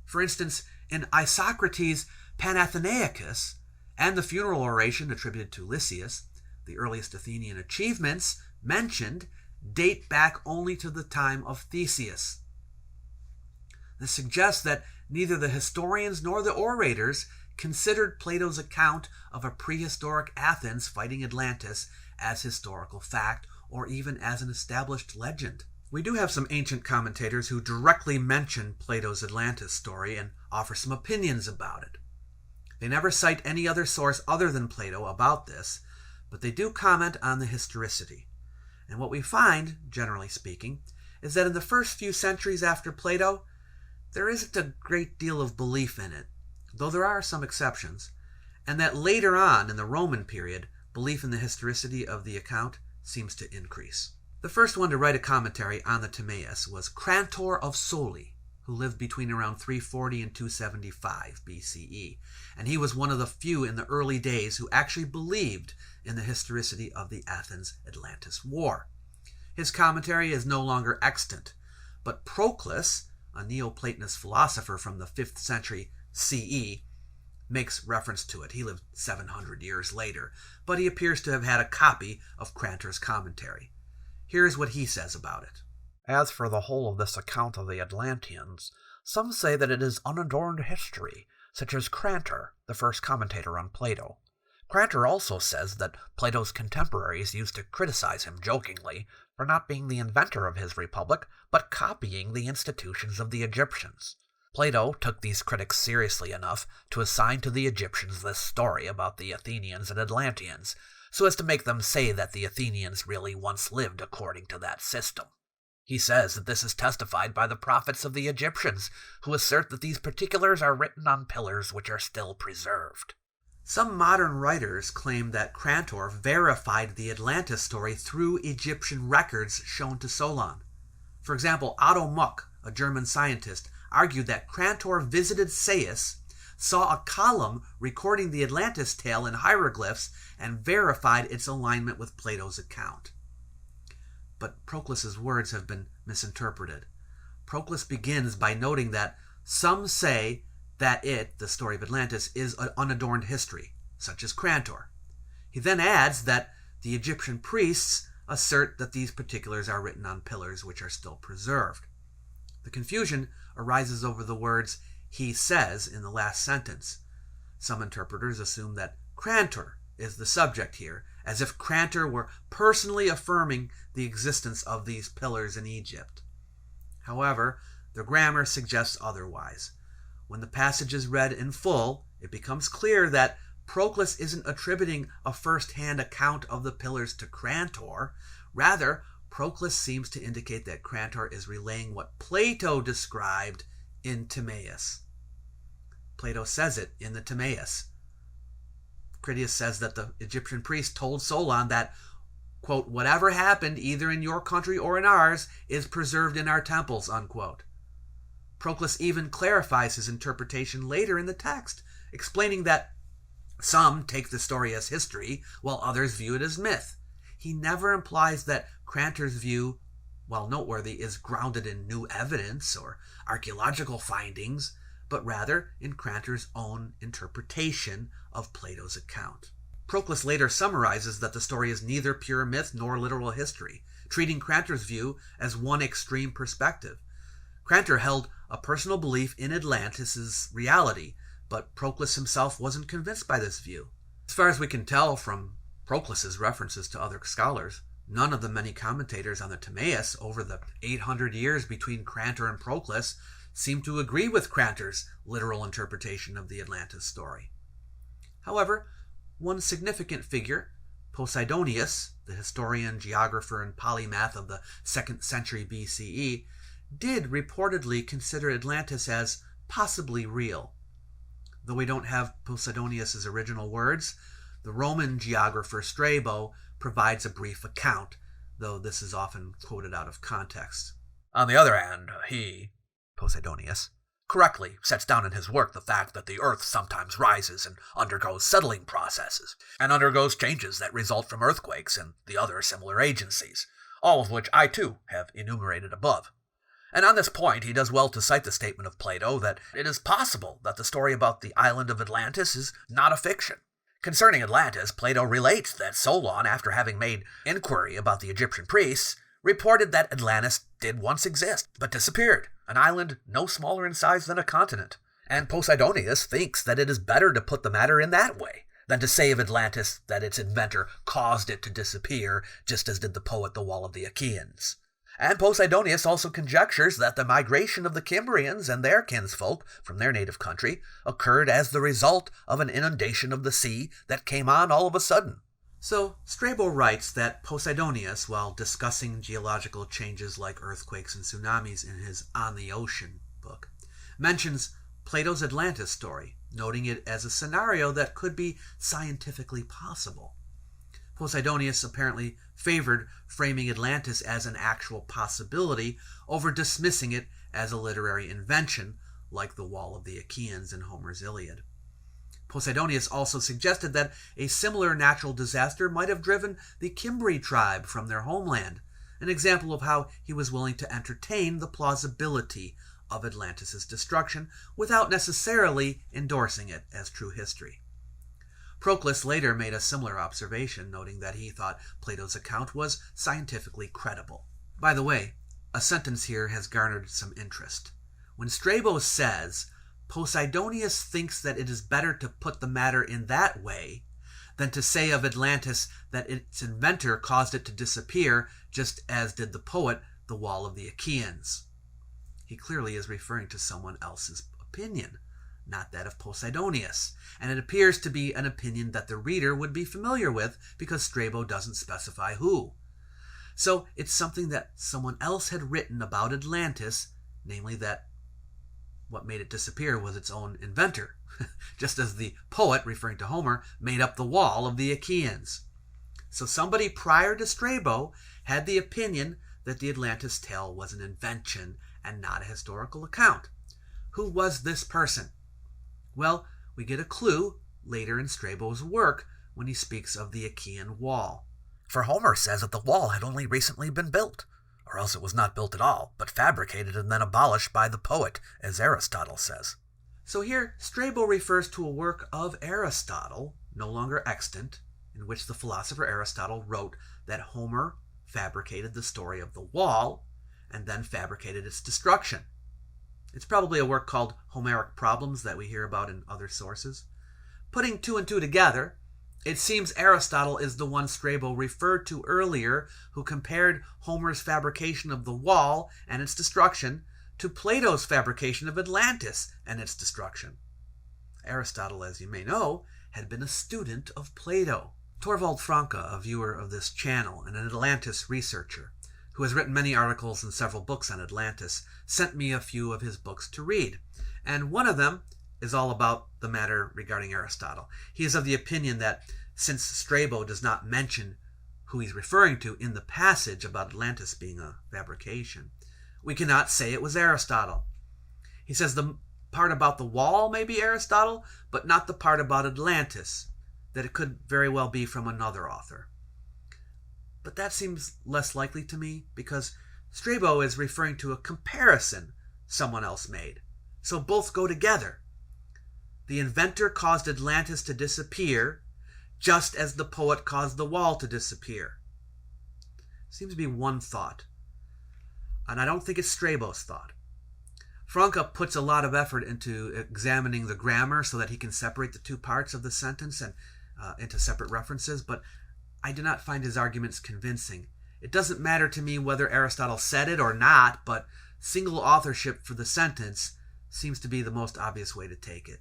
For instance, in Isocrates' Panathenaicus and the funeral oration attributed to Lysias, the earliest Athenian achievements mentioned date back only to the time of Theseus. This suggests that neither the historians nor the orators considered Plato's account of a prehistoric Athens fighting Atlantis as historical fact or even as an established legend. We do have some ancient commentators who directly mention Plato's Atlantis story and offer some opinions about it. They never cite any other source other than Plato about this, but they do comment on the historicity. And what we find, generally speaking, is that in the first few centuries after Plato, there isn't a great deal of belief in it, though there are some exceptions, and that later on in the Roman period, belief in the historicity of the account seems to increase. The first one to write a commentary on the Timaeus was Crantor of Soli, who lived between around 340 and 275 BCE, and he was one of the few in the early days who actually believed in the historicity of the Athens-Atlantis War. His commentary is no longer extant, but Proclus, a Neoplatonist philosopher from the 5th century CE, makes reference to it. He lived 700 years later, but he appears to have had a copy of Crantor's commentary. Here's what he says about it. As for the whole of this account of the Atlanteans, some say that it is unadorned history, such as Crantor, the first commentator on Plato. Crantor also says that Plato's contemporaries used to criticize him jokingly for not being the inventor of his republic, but copying the institutions of the Egyptians. Plato took these critics seriously enough to assign to the Egyptians this story about the Athenians and Atlanteans, so as to make them say that the Athenians really once lived according to that system. He says that this is testified by the prophets of the Egyptians, who assert that these particulars are written on pillars which are still preserved. Some modern writers claim that Crantor verified the Atlantis story through Egyptian records shown to Solon. For example, Otto Muck, a German scientist, argued that Crantor visited Sais, saw a column recording the Atlantis tale in hieroglyphs, and verified its alignment with Plato's account. But Proclus's words have been misinterpreted. Proclus begins by noting that some say that it, the story of Atlantis, is an unadorned history, such as Crantor. He then adds that the Egyptian priests assert that these particulars are written on pillars which are still preserved. The confusion arises over the words "he says" in the last sentence. Some interpreters assume that Crantor is the subject here, as if Crantor were personally affirming the existence of these pillars in Egypt. However, the grammar suggests otherwise. When the passage is read in full, it becomes clear that Proclus isn't attributing a first-hand account of the pillars to Crantor. Rather, Proclus seems to indicate that Crantor is relaying what Plato described in Timaeus. Plato says it in the Timaeus. Critias says that the Egyptian priest told Solon that, quote, "whatever happened either in your country or in ours is preserved in our temples," unquote. Proclus even clarifies his interpretation later in the text, explaining that some take the story as history, while others view it as myth. He never implies that Crantor's view, while noteworthy, is grounded in new evidence or archaeological findings, but rather in Crantor's own interpretation of Plato's account. Proclus later summarizes that the story is neither pure myth nor literal history, treating Crantor's view as one extreme perspective. Crantor held a personal belief in Atlantis' reality, but Proclus himself wasn't convinced by this view. As far as we can tell from Proclus's references to other scholars, none of the many commentators on the Timaeus over the 800 years between Crantor and Proclus seem to agree with Crantor's literal interpretation of the Atlantis story. However, one significant figure, Posidonius, the historian, geographer, and polymath of the 2nd century BCE, did reportedly consider Atlantis as possibly real. Though we don't have Posidonius' original words, the Roman geographer Strabo provides a brief account, though this is often quoted out of context. On the other hand, he, Posidonius, correctly sets down in his work the fact that the Earth sometimes rises and undergoes settling processes, and undergoes changes that result from earthquakes and the other similar agencies, all of which I too have enumerated above. And on this point, he does well to cite the statement of Plato that it is possible that the story about the island of Atlantis is not a fiction. Concerning Atlantis, Plato relates that Solon, after having made inquiry about the Egyptian priests, reported that Atlantis did once exist, but disappeared, an island no smaller in size than a continent. And Posidonius thinks that it is better to put the matter in that way than to say of Atlantis that its inventor caused it to disappear, just as did the poet the Wall of the Achaeans. And Posidonius also conjectures that the migration of the Cimbrians and their kinsfolk from their native country occurred as the result of an inundation of the sea that came on all of a sudden. So, Strabo writes that Posidonius, while discussing geological changes like earthquakes and tsunamis in his On the Ocean book, mentions Plato's Atlantis story, noting it as a scenario that could be scientifically possible. Posidonius apparently favored framing Atlantis as an actual possibility over dismissing it as a literary invention like the Wall of the Achaeans in Homer's Iliad. Posidonius also suggested that a similar natural disaster might have driven the Cimbri tribe from their homeland, an example of how he was willing to entertain the plausibility of Atlantis' destruction without necessarily endorsing it as true history. Proclus later made a similar observation, noting that he thought Plato's account was scientifically credible. By the way, a sentence here has garnered some interest. When Strabo says, Posidonius thinks that it is better to put the matter in that way than to say of Atlantis that its inventor caused it to disappear, just as did the poet the Wall of the Achaeans. He clearly is referring to someone else's opinion, not that of Posidonius, and it appears to be an opinion that the reader would be familiar with because Strabo doesn't specify who. So it's something that someone else had written about Atlantis, namely that what made it disappear was its own inventor, just as the poet, referring to Homer, made up the Wall of the Achaeans. So somebody prior to Strabo had the opinion that the Atlantis tale was an invention and not a historical account. Who was this person? Well, we get a clue later in Strabo's work when he speaks of the Achaean Wall. For Homer says that the wall had only recently been built, or else it was not built at all, but fabricated and then abolished by the poet, as Aristotle says. So here, Strabo refers to a work of Aristotle, no longer extant, in which the philosopher Aristotle wrote that Homer fabricated the story of the wall and then fabricated its destruction. It's probably a work called Homeric Problems that we hear about in other sources. Putting two and two together, it seems Aristotle is the one Strabo referred to earlier, who compared Homer's fabrication of the wall and its destruction to Plato's fabrication of Atlantis and its destruction. Aristotle, as you may know, had been a student of Plato. Torvald Franke, a viewer of this channel and an Atlantis researcher, who has written many articles and several books on Atlantis, sent me a few of his books to read, and one of them is all about the matter regarding Aristotle. He is of the opinion that since Strabo does not mention who he's referring to in the passage about Atlantis being a fabrication, we cannot say it was Aristotle. He says the part about the wall may be Aristotle, but not the part about Atlantis, that it could very well be from another author. But that seems less likely to me, because Strabo is referring to a comparison someone else made. So both go together. The inventor caused Atlantis to disappear, just as the poet caused the wall to disappear. Seems to be one thought. And I don't think it's Strabo's thought. Franke puts a lot of effort into examining the grammar so that he can separate the two parts of the sentence and into separate references, but I do not find his arguments convincing. It doesn't matter to me whether Aristotle said it or not, but single authorship for the sentence seems to be the most obvious way to take it.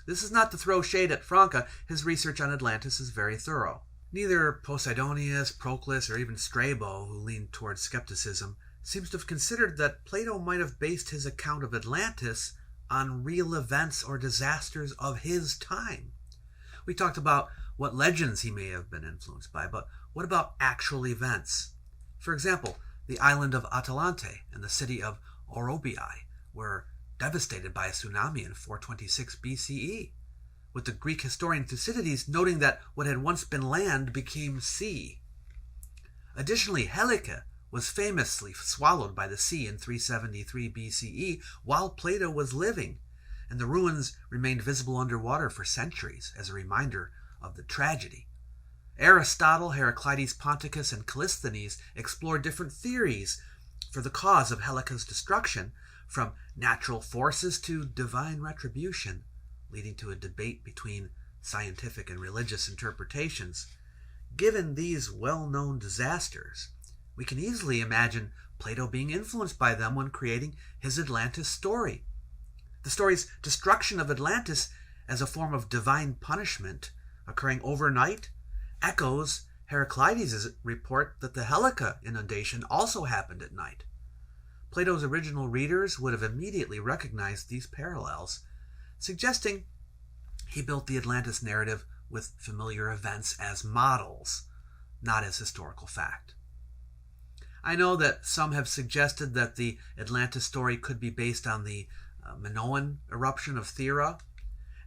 This is not to throw shade at Franke. His research on Atlantis is very thorough. Neither Posidonius, Proclus, or even Strabo, who leaned towards skepticism, seems to have considered that Plato might have based his account of Atlantis on real events or disasters of his time. We talked about what legends he may have been influenced by, but what about actual events? For example, the island of Atalante and the city of Orobii were devastated by a tsunami in 426 BCE, with the Greek historian Thucydides noting that what had once been land became sea. Additionally, Helike was famously swallowed by the sea in 373 BCE while Plato was living, and the ruins remained visible underwater for centuries as a reminder of the tragedy. Aristotle, Heraclides Ponticus, and Callisthenes explored different theories for the cause of Helica's destruction, from natural forces to divine retribution, leading to a debate between scientific and religious interpretations. Given these well-known disasters, we can easily imagine Plato being influenced by them when creating his Atlantis story. The story's destruction of Atlantis as a form of divine punishment occurring overnight echoes Heraclides' report that the Helica inundation also happened at night. Plato's original readers would have immediately recognized these parallels, suggesting he built the Atlantis narrative with familiar events as models, not as historical fact. I know that some have suggested that the Atlantis story could be based on the Minoan eruption of Thera,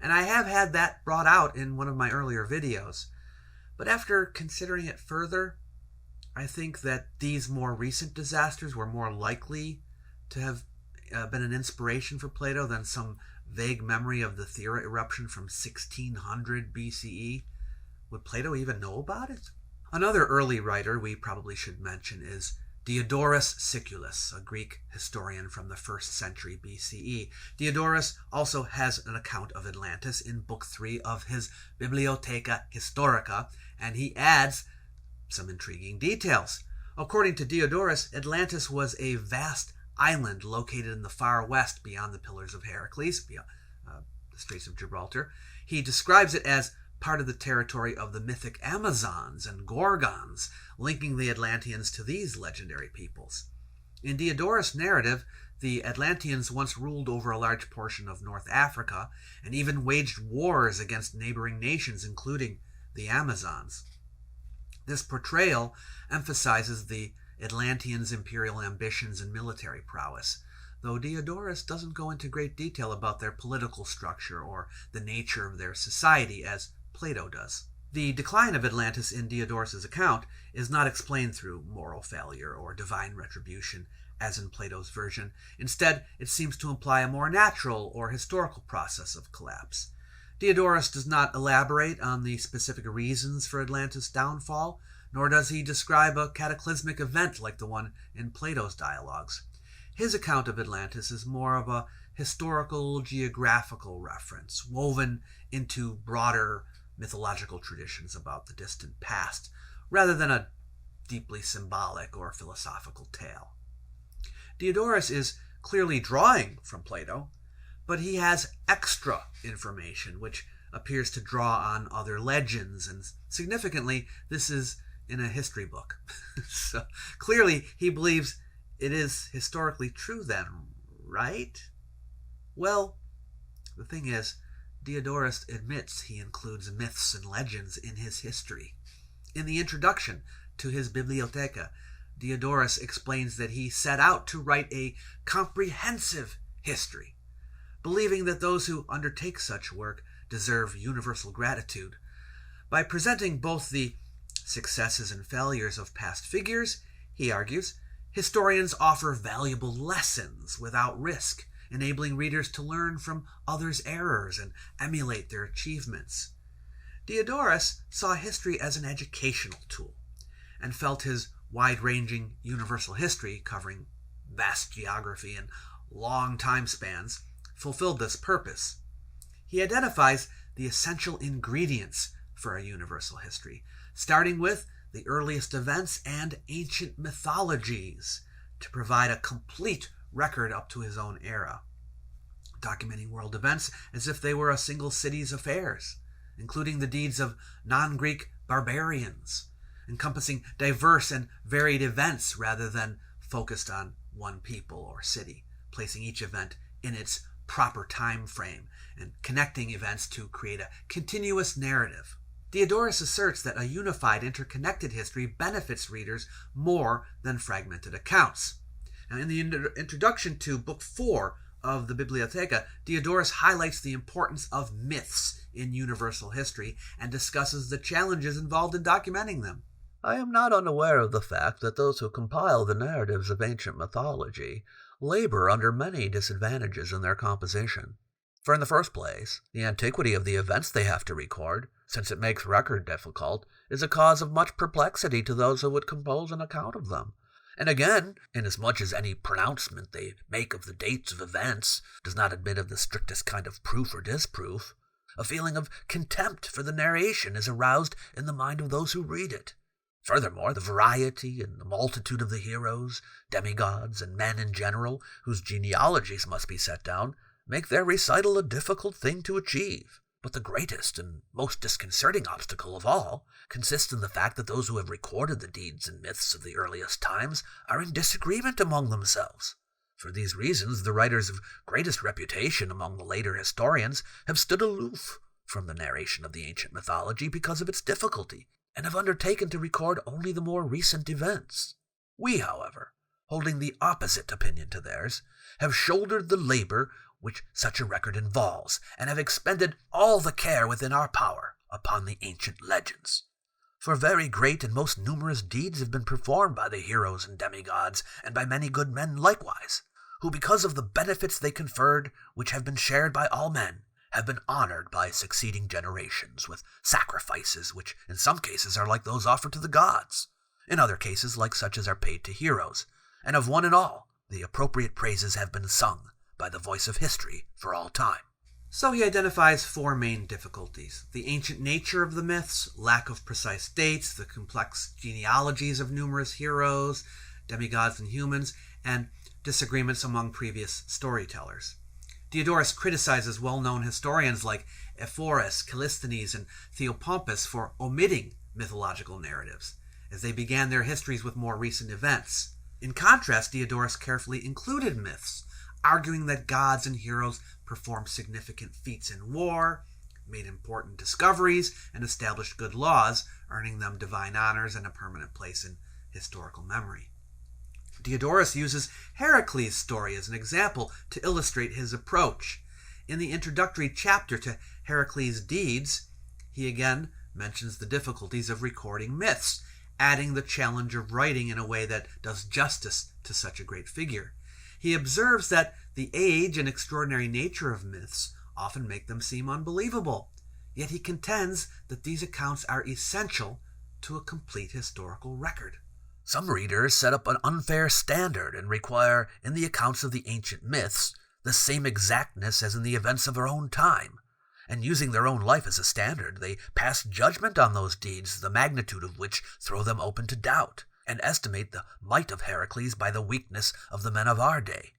and I have had that brought out in one of my earlier videos. But after considering it further, I think that these more recent disasters were more likely to have been an inspiration for Plato than some vague memory of the Thera eruption from 1600 BCE. Would Plato even know about it? Another early writer we probably should mention is Diodorus Siculus, a Greek historian from the 1st century BCE. Diodorus also has an account of Atlantis in Book 3 of his Bibliotheca Historica, and he adds some intriguing details. According to Diodorus, Atlantis was a vast island located in the far west beyond the Pillars of Heracles, beyond the Straits of Gibraltar. He describes it as part of the territory of the mythic Amazons and Gorgons, linking the Atlanteans to these legendary peoples. In Diodorus' narrative, the Atlanteans once ruled over a large portion of North Africa and even waged wars against neighboring nations, including the Amazons. This portrayal emphasizes the Atlanteans' imperial ambitions and military prowess, though Diodorus doesn't go into great detail about their political structure or the nature of their society as Plato does. The decline of Atlantis in Diodorus' account is not explained through moral failure or divine retribution, as in Plato's version. Instead, it seems to imply a more natural or historical process of collapse. Diodorus does not elaborate on the specific reasons for Atlantis' downfall, nor does he describe a cataclysmic event like the one in Plato's dialogues. His account of Atlantis is more of a historical, geographical reference, woven into broader mythological traditions about the distant past, rather than a deeply symbolic or philosophical tale. Diodorus is clearly drawing from Plato, but he has extra information which appears to draw on other legends, and significantly, this is in a history book. So clearly, he believes it is historically true then, right? Well, the thing is, Diodorus admits he includes myths and legends in his history. In the introduction to his Bibliotheca, Diodorus explains that he set out to write a comprehensive history, believing that those who undertake such work deserve universal gratitude. By presenting both the successes and failures of past figures, he argues, historians offer valuable lessons without risk, enabling readers to learn from others' errors and emulate their achievements. Diodorus saw history as an educational tool, and felt his wide-ranging universal history, covering vast geography and long time spans, fulfilled this purpose. He identifies the essential ingredients for a universal history, starting with the earliest events and ancient mythologies, to provide a complete record up to his own era, documenting world events as if they were a single city's affairs, including the deeds of non-Greek barbarians, encompassing diverse and varied events rather than focused on one people or city, placing each event in its proper time frame and connecting events to create a continuous narrative. Diodorus asserts that a unified, interconnected history benefits readers more than fragmented accounts. Now, in the introduction to Book 4 of the Bibliotheca, Diodorus highlights the importance of myths in universal history and discusses the challenges involved in documenting them. I am not unaware of the fact that those who compile the narratives of ancient mythology labor under many disadvantages in their composition. For in the first place, the antiquity of the events they have to record, since it makes record difficult, is a cause of much perplexity to those who would compose an account of them. And again, inasmuch as any pronouncement they make of the dates of events does not admit of the strictest kind of proof or disproof, a feeling of contempt for the narration is aroused in the mind of those who read it. Furthermore, the variety and the multitude of the heroes, demigods, and men in general, whose genealogies must be set down, make their recital a difficult thing to achieve. But the greatest and most disconcerting obstacle of all consists in the fact that those who have recorded the deeds and myths of the earliest times are in disagreement among themselves. For these reasons, the writers of greatest reputation among the later historians have stood aloof from the narration of the ancient mythology because of its difficulty, and have undertaken to record only the more recent events. We, however, holding the opposite opinion to theirs, have shouldered the labor which such a record involves, and have expended all the care within our power upon the ancient legends. For very great and most numerous deeds have been performed by the heroes and demigods, and by many good men likewise, who because of the benefits they conferred, which have been shared by all men, have been honored by succeeding generations with sacrifices which in some cases are like those offered to the gods, in other cases like such as are paid to heroes, and of one and all the appropriate praises have been sung by the voice of history for all time. So he identifies four main difficulties: the ancient nature of the myths, lack of precise dates, the complex genealogies of numerous heroes, demigods, and humans, and disagreements among previous storytellers. Diodorus criticizes well-known historians like Ephorus, Callisthenes, and Theopompus for omitting mythological narratives, as they began their histories with more recent events. In contrast, Diodorus carefully included myths, arguing that gods and heroes performed significant feats in war, made important discoveries, and established good laws, earning them divine honors and a permanent place in historical memory. Diodorus uses Heracles' story as an example to illustrate his approach. In the introductory chapter to Heracles' deeds, he again mentions the difficulties of recording myths, adding the challenge of writing in a way that does justice to such a great figure. He observes that the age and extraordinary nature of myths often make them seem unbelievable, yet he contends that these accounts are essential to a complete historical record. Some readers set up an unfair standard and require, in the accounts of the ancient myths, the same exactness as in the events of our own time, and using their own life as a standard, they pass judgment on those deeds, the magnitude of which throw them open to doubt, and estimate the might of Heracles by the weakness of the men of our day,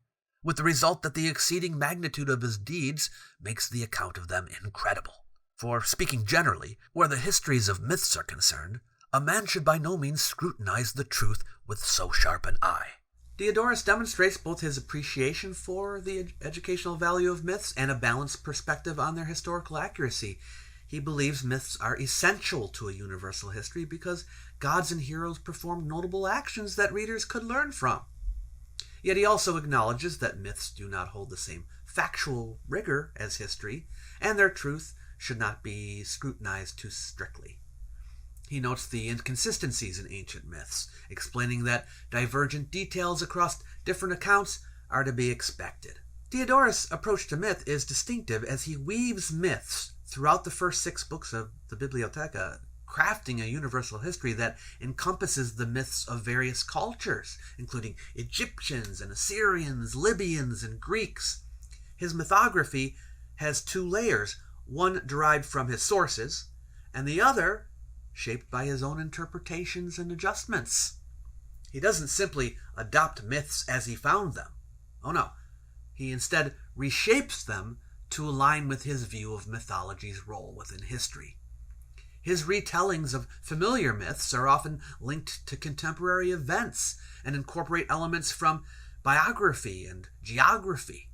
with the result that the exceeding magnitude of his deeds makes the account of them incredible. For, speaking generally, where the histories of myths are concerned, a man should by no means scrutinize the truth with so sharp an eye. Diodorus demonstrates both his appreciation for the educational value of myths and a balanced perspective on their historical accuracy. He believes myths are essential to a universal history because gods and heroes performed notable actions that readers could learn from. Yet he also acknowledges that myths do not hold the same factual rigor as history, and their truth should not be scrutinized too strictly. He notes the inconsistencies in ancient myths, explaining that divergent details across different accounts are to be expected. Diodorus' approach to myth is distinctive as he weaves myths throughout the first 6 books of the Bibliotheca, crafting a universal history that encompasses the myths of various cultures, including Egyptians and Assyrians, Libyans, and Greeks. His mythography has 2 layers, one derived from his sources, and the other shaped by his own interpretations and adjustments. He doesn't simply adopt myths as he found them. Oh no, he instead reshapes them to align with his view of mythology's role within history. His retellings of familiar myths are often linked to contemporary events and incorporate elements from biography and geography.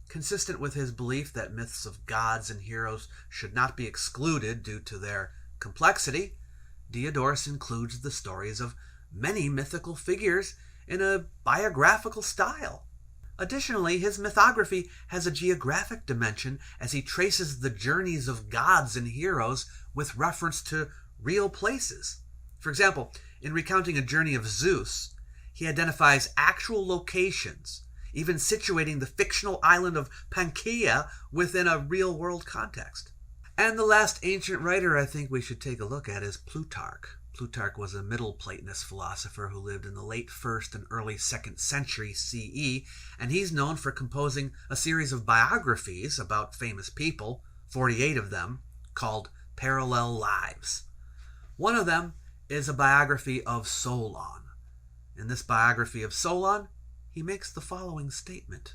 Consistent with his belief that myths of gods and heroes should not be excluded due to their complexity, Diodorus includes the stories of many mythical figures in a biographical style. Additionally, his mythography has a geographic dimension as he traces the journeys of gods and heroes with reference to real places. For example, in recounting a journey of Zeus, he identifies actual locations, even situating the fictional island of Pangaea within a real-world context. And the last ancient writer I think we should take a look at is Plutarch. Plutarch was a Middle Platonist philosopher who lived in the late 1st and early 2nd century CE, and he's known for composing a series of biographies about famous people, 48 of them, called Parallel Lives. One of them is a biography of Solon. In this biography of Solon, he makes the following statement.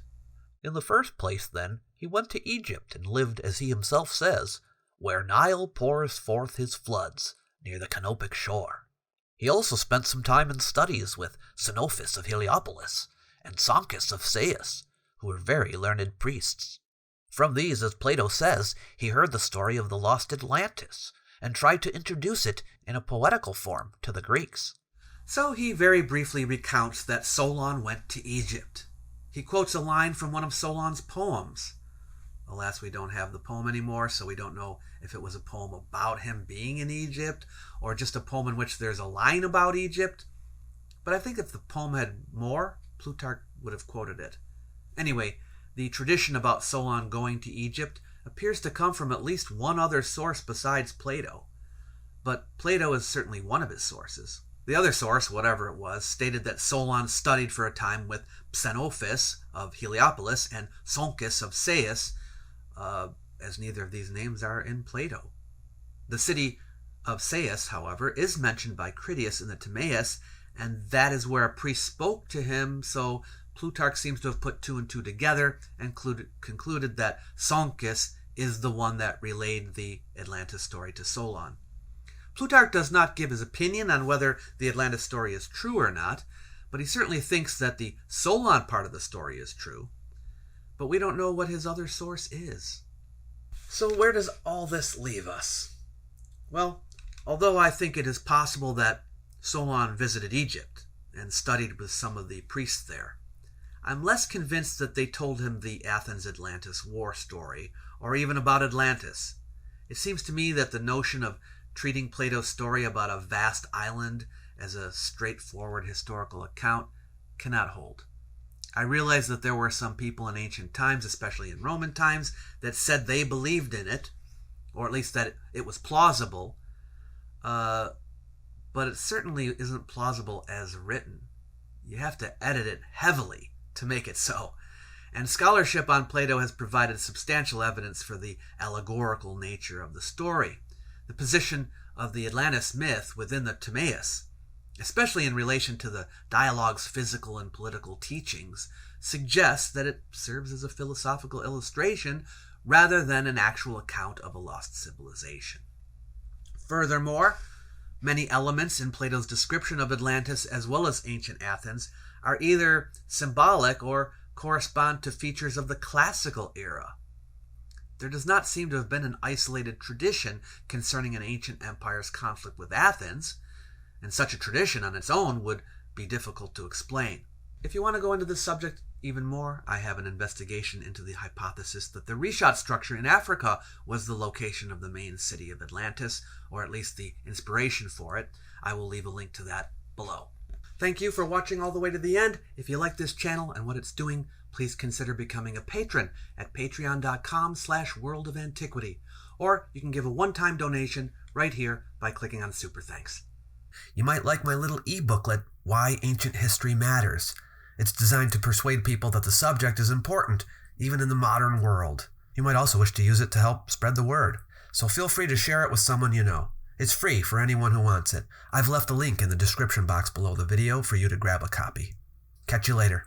In the first place, then, he went to Egypt and lived, as he himself says, where Nile pours forth his floods, near the Canopic shore. He also spent some time in studies with Xenophus of Heliopolis and Sonchus of Sais, who were very learned priests. From these, as Plato says, he heard the story of the lost Atlantis, and tried to introduce it in a poetical form to the Greeks. So he very briefly recounts that Solon went to Egypt. He quotes a line from one of Solon's poems. Alas, we don't have the poem anymore, so we don't know if it was a poem about him being in Egypt or just a poem in which there's a line about Egypt. But I think if the poem had more, Plutarch would have quoted it. Anyway, the tradition about Solon going to Egypt appears to come from at least one other source besides Plato. But Plato is certainly one of his sources. The other source, whatever it was, stated that Solon studied for a time with Xenophus of Heliopolis and Sonchus of Sais, as neither of these names are in Plato. The city of Sais, however, is mentioned by Critias in the Timaeus, and that is where a priest spoke to him, so Plutarch seems to have put two and two together and concluded that Sonchus is the one that relayed the Atlantis story to Solon. Plutarch does not give his opinion on whether the Atlantis story is true or not, but he certainly thinks that the Solon part of the story is true. But we don't know what his other source is. So where does all this leave us? Well, although I think it is possible that Solon visited Egypt and studied with some of the priests there, I'm less convinced that they told him the Athens-Atlantis war story, or even about Atlantis. It seems to me that the notion of treating Plato's story about a vast island as a straightforward historical account cannot hold. I realize that there were some people in ancient times, especially in Roman times, that said they believed in it, or at least that it was plausible, but it certainly isn't plausible as written. You have to edit it heavily to make it so. And scholarship on Plato has provided substantial evidence for the allegorical nature of the story. The position of the Atlantis myth within the Timaeus, especially in relation to the dialogue's physical and political teachings, suggests that it serves as a philosophical illustration rather than an actual account of a lost civilization. Furthermore, many elements in Plato's description of Atlantis as well as ancient Athens are either symbolic or correspond to features of the classical era. There does not seem to have been an isolated tradition concerning an ancient empire's conflict with Athens, and such a tradition on its own would be difficult to explain. If you want to go into this subject even more, I have an investigation into the hypothesis that the Reshat structure in Africa was the location of the main city of Atlantis, or at least the inspiration for it. I will leave a link to that below. Thank you for watching all the way to the end. If you like this channel and what it's doing, please consider becoming a patron at patreon.com/World of Antiquity, or you can give a one-time donation right here by clicking on Super Thanks. You might like my little e-booklet, Why Ancient History Matters. It's designed to persuade people that the subject is important, even in the modern world. You might also wish to use it to help spread the word, so feel free to share it with someone you know. It's free for anyone who wants it. I've left a link in the description box below the video for you to grab a copy. Catch you later.